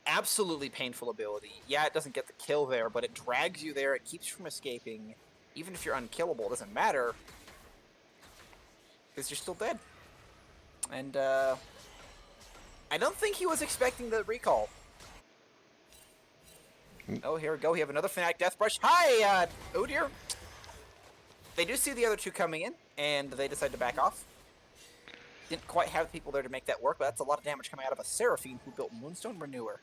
absolutely painful ability. Yeah, it doesn't get the kill there, but it drags you there. It keeps you from escaping. Even if you're unkillable, it doesn't matter, because you're still dead. And I don't think he was expecting the recall. Oh, here we go. We have another Fnatic Death Brush. Hi, Udyr. They do see the other two coming in, and they decide to back off. Didn't quite have people there to make that work, but that's a lot of damage coming out of a Seraphine who built Moonstone Renewer.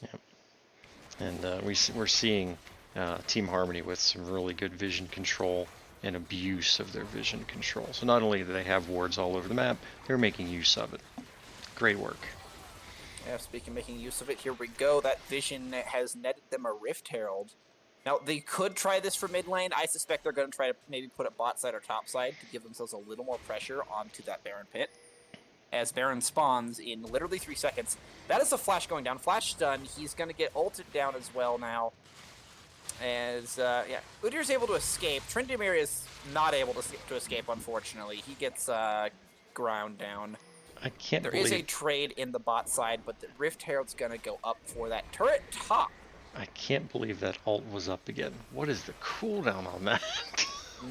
Yep. And we're seeing Team Harmony with some really good vision control and abuse of their vision control. So not only do they have wards all over the map, they're making use of it. Great work. Yeah, speaking of making use of it, here we go. That vision has netted them a Rift Herald. Now, they could try this for mid lane. I suspect they're going to try to maybe put it bot side or top side to give themselves a little more pressure onto that Baron pit. As Baron spawns in literally 3 seconds. That is a flash going down. Flash stun. He's going to get ulted down as well now. As, yeah, Udyr's able to escape. Tryndamere is not able to escape, unfortunately. He gets ground down. I can't There believe is a trade in the bot side, but the Rift Herald's going to go up for that turret top. I can't believe that ult was up again. What is the cooldown on that?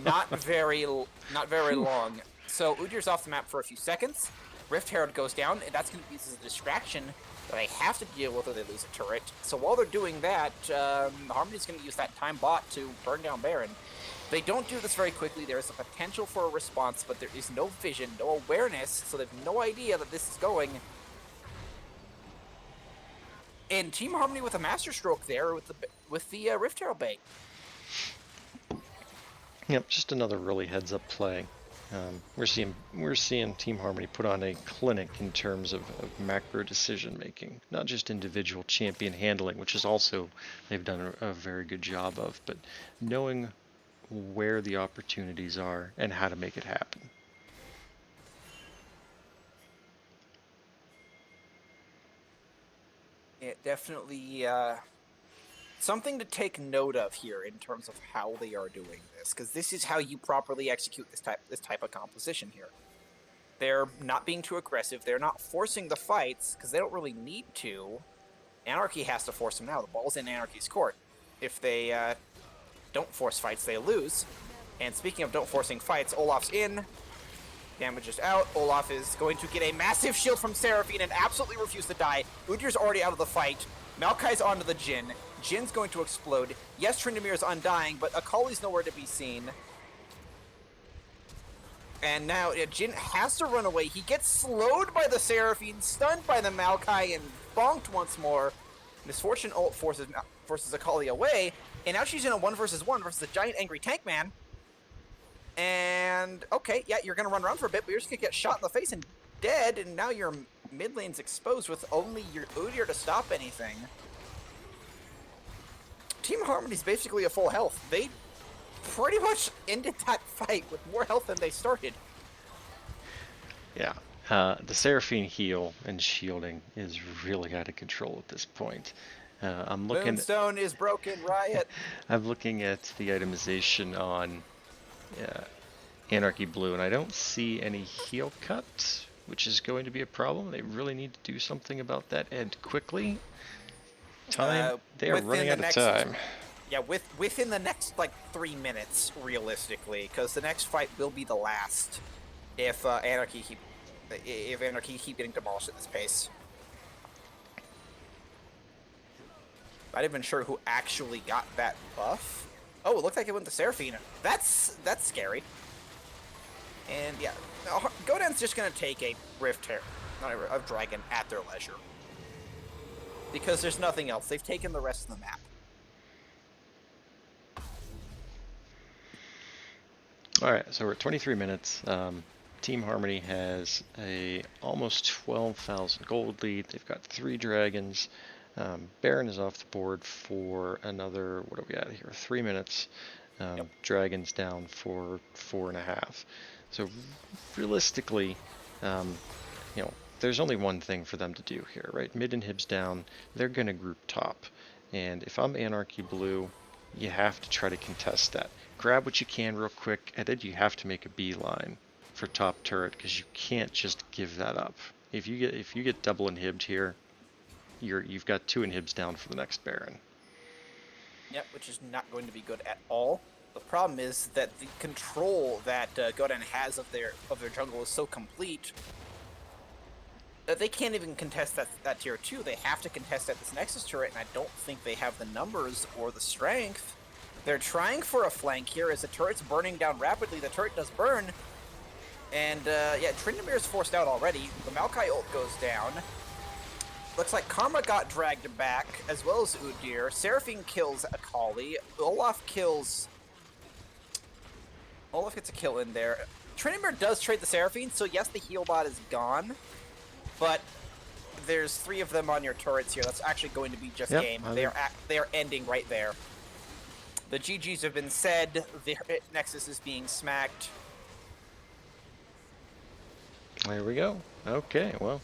Not very long. So Udyr's off the map for a few seconds. Rift Herald goes down, and that's going to be used as a distraction that they have to deal with or they lose a turret. So while they're doing that, Harmony's going to use that time bot to burn down Baron. They don't do this very quickly. There is a potential for a response, but there is no vision, no awareness, so they have no idea that this is going. And Team Harmony with a masterstroke there with the Rift Herald bait. Yep, just another really heads-up play. We're seeing Team Harmony put on a clinic in terms of macro decision making, not just individual champion handling, which is also they've done a very good job of, but knowing where the opportunities are and how to make it happen. It definitely something to take note of here in terms of how they are doing this, because this is how you properly execute this type of composition here. They're not being too aggressive. They're not forcing the fights because they don't really need to. Anarchy has to force them now. The ball's in Anarchy's court. If they don't force fights, they lose. And speaking of don't forcing fights, Olaf's in. Damage is out. Olaf is going to get a massive shield from Seraphine and absolutely refuse to die. Udyr's already out of the fight. Maokai's onto the Jhin. Jin's going to explode. Yes, Tryndamere is undying, but Akali's nowhere to be seen. And now Jhin has to run away. He gets slowed by the Seraphine, stunned by the Maokai, and bonked once more. Misfortune ult forces Akali away, and now she's in a 1 versus 1 versus the giant angry tank man. And, okay, yeah, you're going to run around for a bit, but you're just going to get shot in the face and dead, and now your mid lane's exposed with only your Udyr to stop anything. Team Harmony's basically a full health. They pretty much ended that fight with more health than they started. Yeah, the Seraphine heal and shielding is really out of control at this point. I'm looking. Moonstone is broken, Riot. I'm looking at the itemization on Anarchy Blue, and I don't see any heal cut, which is going to be a problem. They really need to do something about that and quickly. They are running out of time. Yeah, within the next, like, 3 minutes, realistically, because the next fight will be the last if Anarchy keep getting demolished at this pace. Not even sure who actually got that buff. Oh, it looked like it went to Seraphine. That's scary. And yeah, Godan's just gonna take a Rift Herald, not a Dragon, at their leisure. Because there's nothing else. They've taken the rest of the map. Alright, so we're at 23 minutes. Team Harmony has a almost 12,000 gold lead. They've got 3 dragons. Baron is off the board for another, what are we at here, 3 minutes. Yep. Dragons down for 4.5. So realistically, there's only one thing for them to do here, right? Mid inhibs down, they're going to group top. And if I'm Anarchy Blue, you have to try to contest that. Grab what you can real quick, and then you have to make a beeline for top turret, because you can't just give that up. If you get double inhibbed here, you've got 2 inhibs down for the next Baron. Yep, which is not going to be good at all. The problem is that the control that Godan has of their jungle is so complete that they can't even contest that tier 2. They have to contest at this Nexus turret, and I don't think they have the numbers or the strength. They're trying for a flank here as the turret's burning down rapidly. The turret does burn. And, yeah, Tryndamere is forced out already. The Maokai ult goes down. Looks like Karma got dragged back, as well as Udyr. Seraphine kills Akali. Olaf gets a kill in there. Tryndamere does trade the Seraphine, so yes, the heal bot is gone. But there's 3 of them on your turrets here. That's actually going to be just game. They are ending right there. The GGs have been said. The Nexus is being smacked. There we go. Okay, well,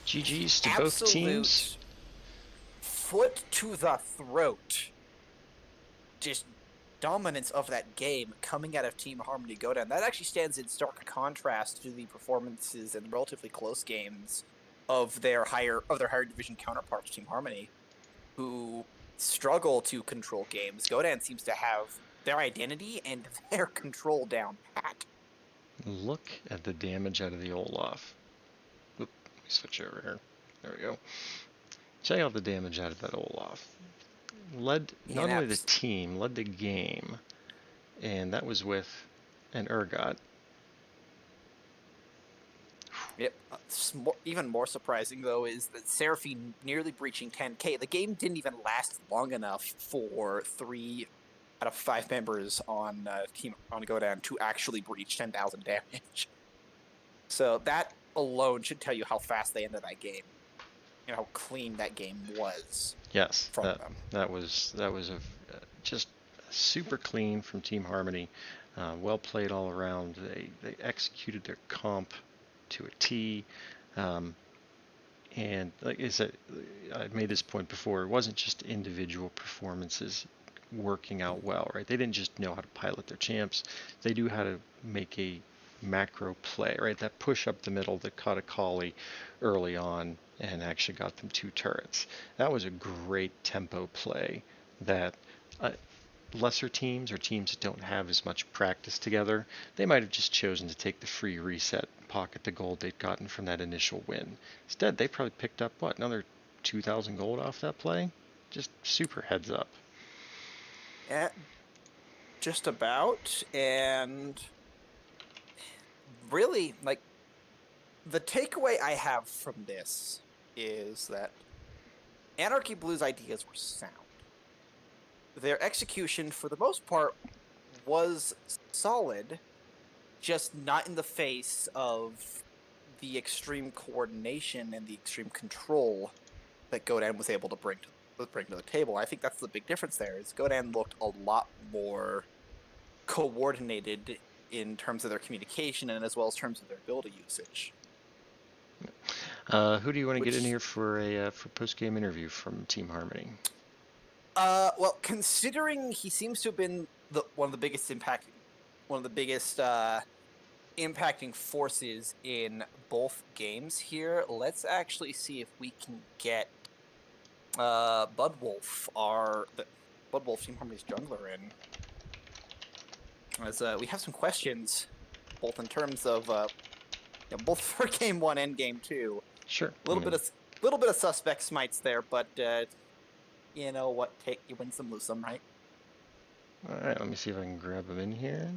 GGs to both teams. Foot to the throat just dominance of that game coming out of Team Harmony Godan, that actually stands in stark contrast to the performances in relatively close games of their higher division counterparts, Team Harmony, who struggle to control games. Godan seems to have their identity and their control down pat. Look at the damage out of the Olaf. Oop, let me switch over here. There we go. Check out the damage out of that Olaf. Led not only the team, led the game, and that was with an Urgot. Yep. Even more surprising, though, is that Seraphine nearly breaching 10k. The game didn't even last long enough for 3 out of 5 members on Godan to actually breach 10,000 damage. So that alone should tell you how fast they ended that game. You know how clean that game was. Yes, from them. that was just super clean from Team Harmony. Well played all around. They executed their comp to a T. And like I said, I made this point before, it wasn't just individual performances working out well, right? They didn't just know how to pilot their champs. They knew how to make a macro play, right? That push up the middle that caught a collie early on and actually got them 2 turrets. That was a great tempo play that lesser teams or teams that don't have as much practice together, they might have just chosen to take the free reset, pocket the gold they'd gotten from that initial win. Instead, they probably picked up, another 2,000 gold off that play? Just super heads up. Yeah, just about. And really, like, the takeaway I have from this is that Anarchy Blue's ideas were sound. Their execution, for the most part, was solid, just not in the face of the extreme coordination and the extreme control that Godan was able to bring to the table. I think that's the big difference there, is Godan looked a lot more coordinated in terms of their communication and as well as terms of their ability usage. Who do you want to get in here for a post-game interview from Team Harmony? Well, considering he seems to have been one of the biggest impacting forces in both games here, let's actually see if we can get Budwolf, Team Harmony's jungler, in. As we have some questions, both in terms of both for game 1 and game 2. Sure. A little bit of suspect smites there, but you know what? You win some, lose some, right? All right. Let me see if I can grab him in here.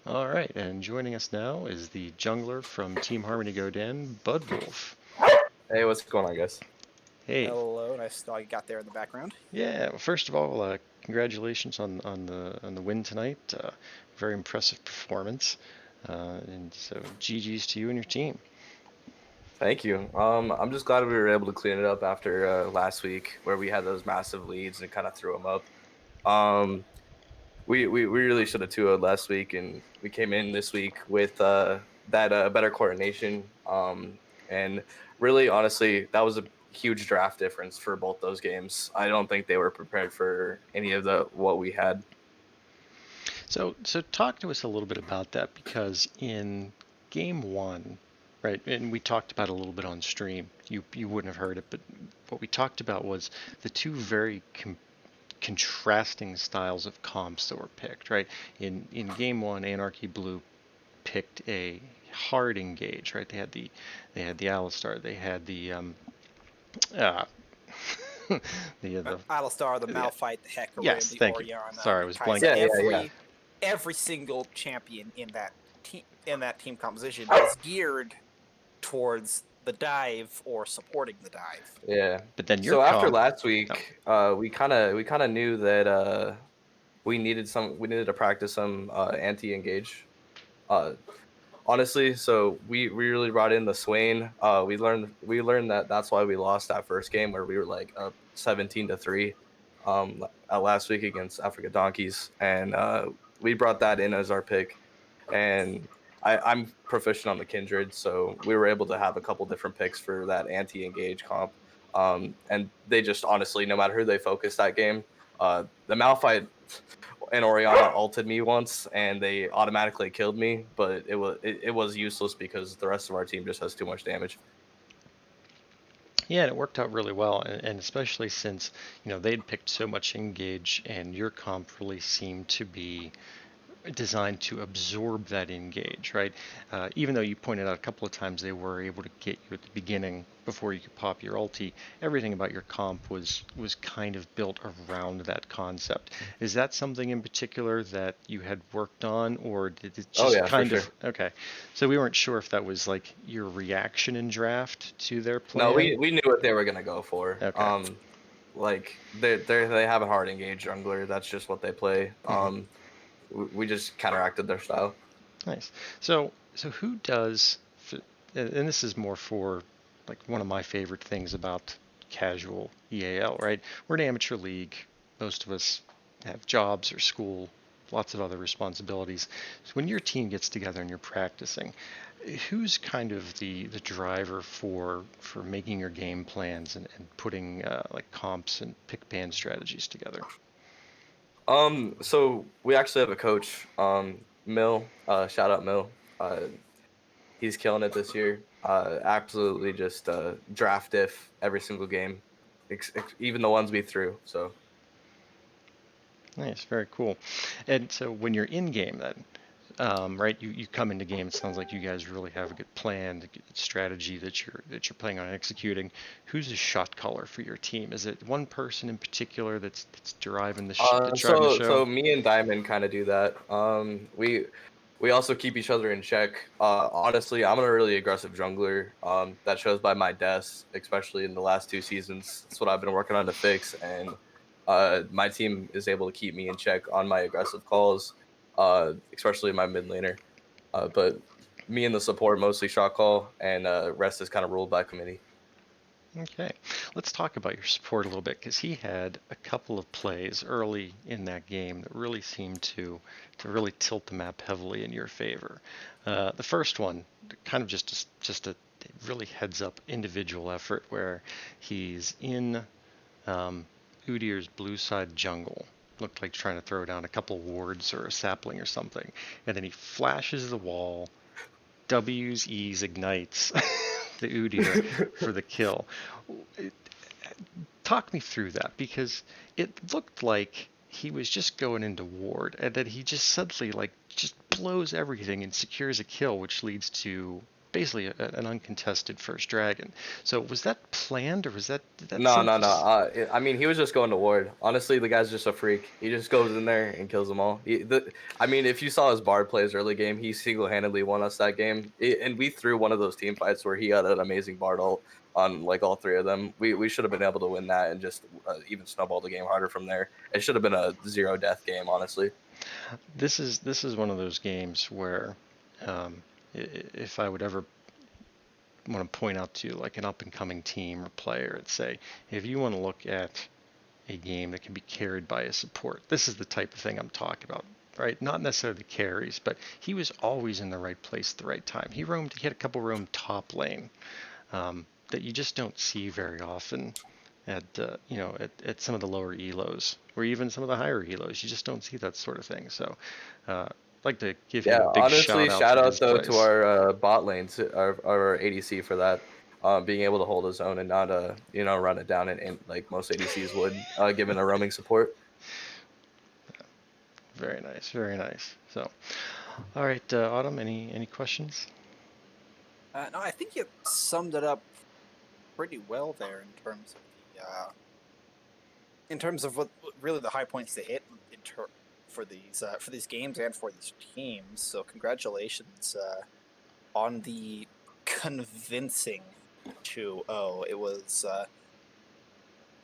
All right, and joining us now is the jungler from Team Harmony Godan, Budwolf. Hey, what's going on, guys? Hey. Hello, nice dog you got there in the background. Yeah, well, first of all, congratulations on the win tonight. Very impressive performance, and so GG's to you and your team. Thank you. I'm just glad we were able to clean it up after last week, where we had those massive leads and kind of threw them up. We really should have 2-0'd last week, and we came in this week with that better coordination. And really, honestly, that was a huge draft difference for both those games. I don't think they were prepared for any of what we had. So talk to us a little bit about that, because in game 1, right, and we talked about it a little bit on stream. You wouldn't have heard it, but what we talked about was the two very contrasting styles of comps that were picked, right? In game 1, Anarchy Blue picked a hard engage, right? They had the Alistar, they had the Alistar, the Malphite, the Hecarim, yes, the thank Orion. You. Sorry, I was blanking. Every single champion in that team composition is geared towards the dive or supporting the dive. Yeah, but then after last week, we kind of knew that we needed to practice some anti-engage. Honestly, so we really brought in the Swain. We learned that that's why we lost that first game, where we were like up 17-3 last week against Africa Donkeys, and we brought that in as our pick. And I'm proficient on the Kindred, so we were able to have a couple different picks for that anti-engage comp. And they just honestly, no matter who they focused that game, the Malphite and Orianna ulted me once, and they automatically killed me. But it was useless because the rest of our team just has too much damage. Yeah, and it worked out really well, and especially since they'd picked so much engage, and your comp really seemed to be designed to absorb that engage, right? Even though you pointed out a couple of times they were able to get you at the beginning before you could pop your ulti, everything about your comp was kind of built around that concept. Is that something in particular that you had worked on, or did it just kind of? Okay, so we weren't sure if that was like your reaction in draft to their plan. No, we knew what they were gonna go for. Okay. Like they have a hard engage jungler. That's just what they play. We just counteracted their style. Nice. So who does, and this is more for like one of my favorite things about casual EAL, right? We're an amateur league. Most of us have jobs or school, lots of other responsibilities. So when your team gets together and you're practicing, who's kind of the driver for making your game plans and putting like comps and pick ban strategies together? So we actually have a coach, Mill. Shout out Mill. He's killing it this year. Absolutely just draft diff every single game, even the ones we threw. So nice, very cool. And so when you're in game, then, right? You come into game. It sounds like you guys really have a good plan, a good strategy that you're planning on executing. Who's the shot caller for your team? Is it one person in particular that's driving the show? So me and Diamond kind of do that. We also keep each other in check. Honestly, I'm a really aggressive jungler. That shows by my deaths, especially in the last 2 seasons. That's what I've been working on to fix, and my team is able to keep me in check on my aggressive calls, especially my mid laner. But me and the support mostly shot call, and rest is kind of ruled by committee. Okay, let's talk about your support a little bit, because he had a couple of plays early in that game that really seemed to really tilt the map heavily in your favor. The first one, kind of just a really heads up individual effort where he's in Udyr's blue side jungle. Looked like trying to throw down a couple wards or a sapling or something, and then he flashes the wall, W's, E's, ignites the Udyr for the kill. Talk me through that, because it looked like he was just going into ward, and then he just suddenly just blows everything and secures a kill, which leads to basically an uncontested first dragon. So was that planned, or was that No. I mean, he was just going to ward. Honestly, the guy's just a freak. He just goes in there and kills them all. I mean, if you saw his bard plays early game, he single-handedly won us that game. And we threw one of those team fights where he had an amazing bard ult on like all 3 of them. We should have been able to win that and just even snowball the game harder from there. It should have been a 0 death game, honestly. This is one of those games where if I would ever want to point out to you like an up and coming team or player and say, if you want to look at a game that can be carried by a support, this is the type of thing I'm talking about, right? Not necessarily the carries, but he was always in the right place at the right time. He had a couple roam top lane that you just don't see very often at at some of the lower elos, or even some of the higher elos. You just don't see that sort of thing. So I'd like to give him a big honestly, shout out though to our bot lanes, our ADC for that, being able to hold his own and not run it down and like most ADCs would, given a roaming support. Very nice, very nice. So, all right, Autumn, any questions? No, I think you summed it up pretty well there in terms of what really the high points to hit for these games and for these teams. So congratulations on the convincing 2-0. It was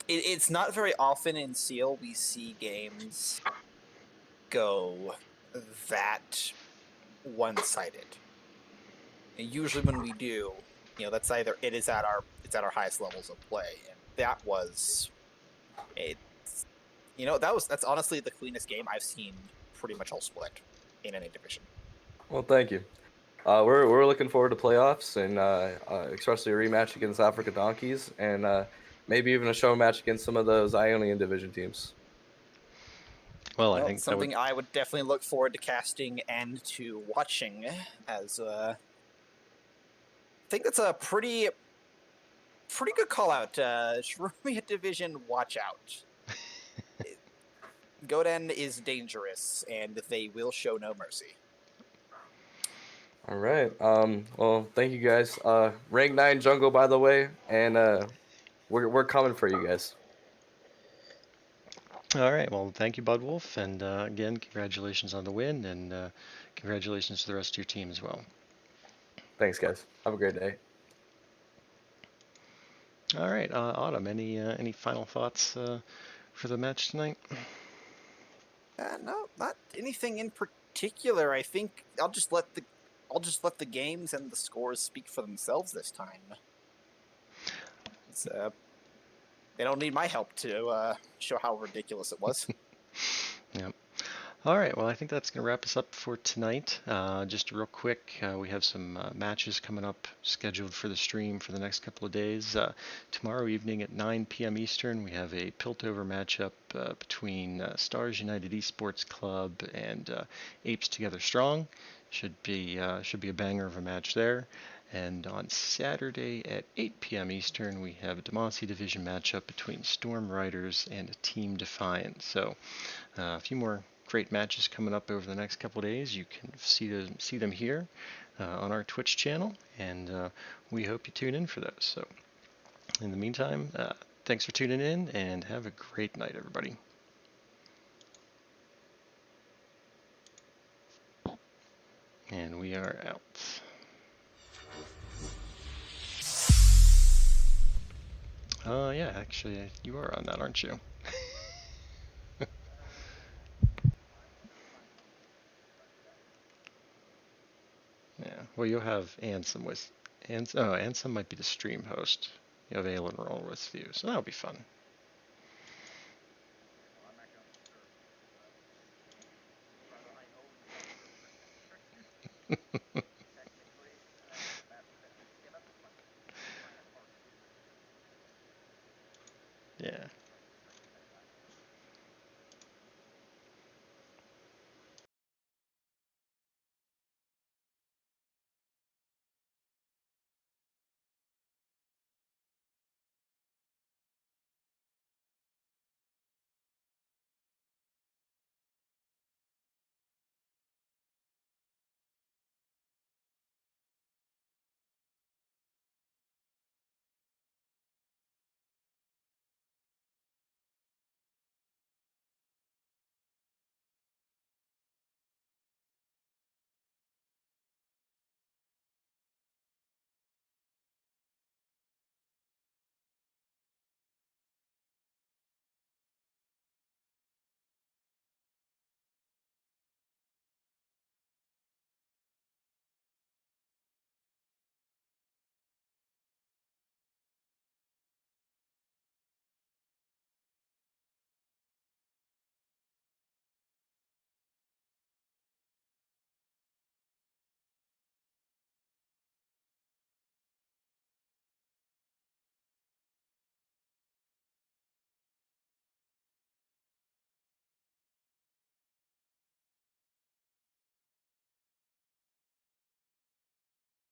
it's not very often in Seal we see games go that one-sided. And usually when we do, that's either it's at our highest levels of play, and that was that's honestly the cleanest game I've seen pretty much all split in any division. Well, thank you. We're looking forward to playoffs and especially a rematch against Africa Donkeys and maybe even a show match against some of those Ionian division teams. Well, I Well, think something I would definitely look forward to casting and to watching, as I think that's a pretty good call out. Shurima division, watch out. Godan is dangerous, and they will show no mercy. All right. Well, thank you guys. Rank 9 jungle, by the way, and we're coming for you guys. All right. Well, thank you, Bud Wolf, and again, congratulations on the win, and congratulations to the rest of your team as well. Thanks, guys. Have a great day. All right, Autumn. Any final thoughts for the match tonight? No, not anything in particular. I think I'll just let the games and the scores speak for themselves this time. They don't need my help to show how ridiculous it was. Yep. All right, well, I think that's going to wrap us up for tonight. Just real quick, we have some matches coming up scheduled for the stream for the next couple of days. Tomorrow evening at 9 p.m. Eastern, we have a Piltover matchup between Stars United Esports Club and Apes Together Strong. Should be a banger of a match there. And on Saturday at 8 p.m. Eastern, we have a Demacia Division matchup between Storm Riders and Team Defiant. So a few more great matches coming up over the next couple of days. You can see them here on our Twitch channel, and we hope you tune in for those. So in the meantime, thanks for tuning in, and have a great night, everybody. And we are out. Yeah, actually, you are on that, aren't you? Yeah, well, you'll have Ansem with... Ansem might be the stream host. You have Aelin roll with you, so that'll be fun.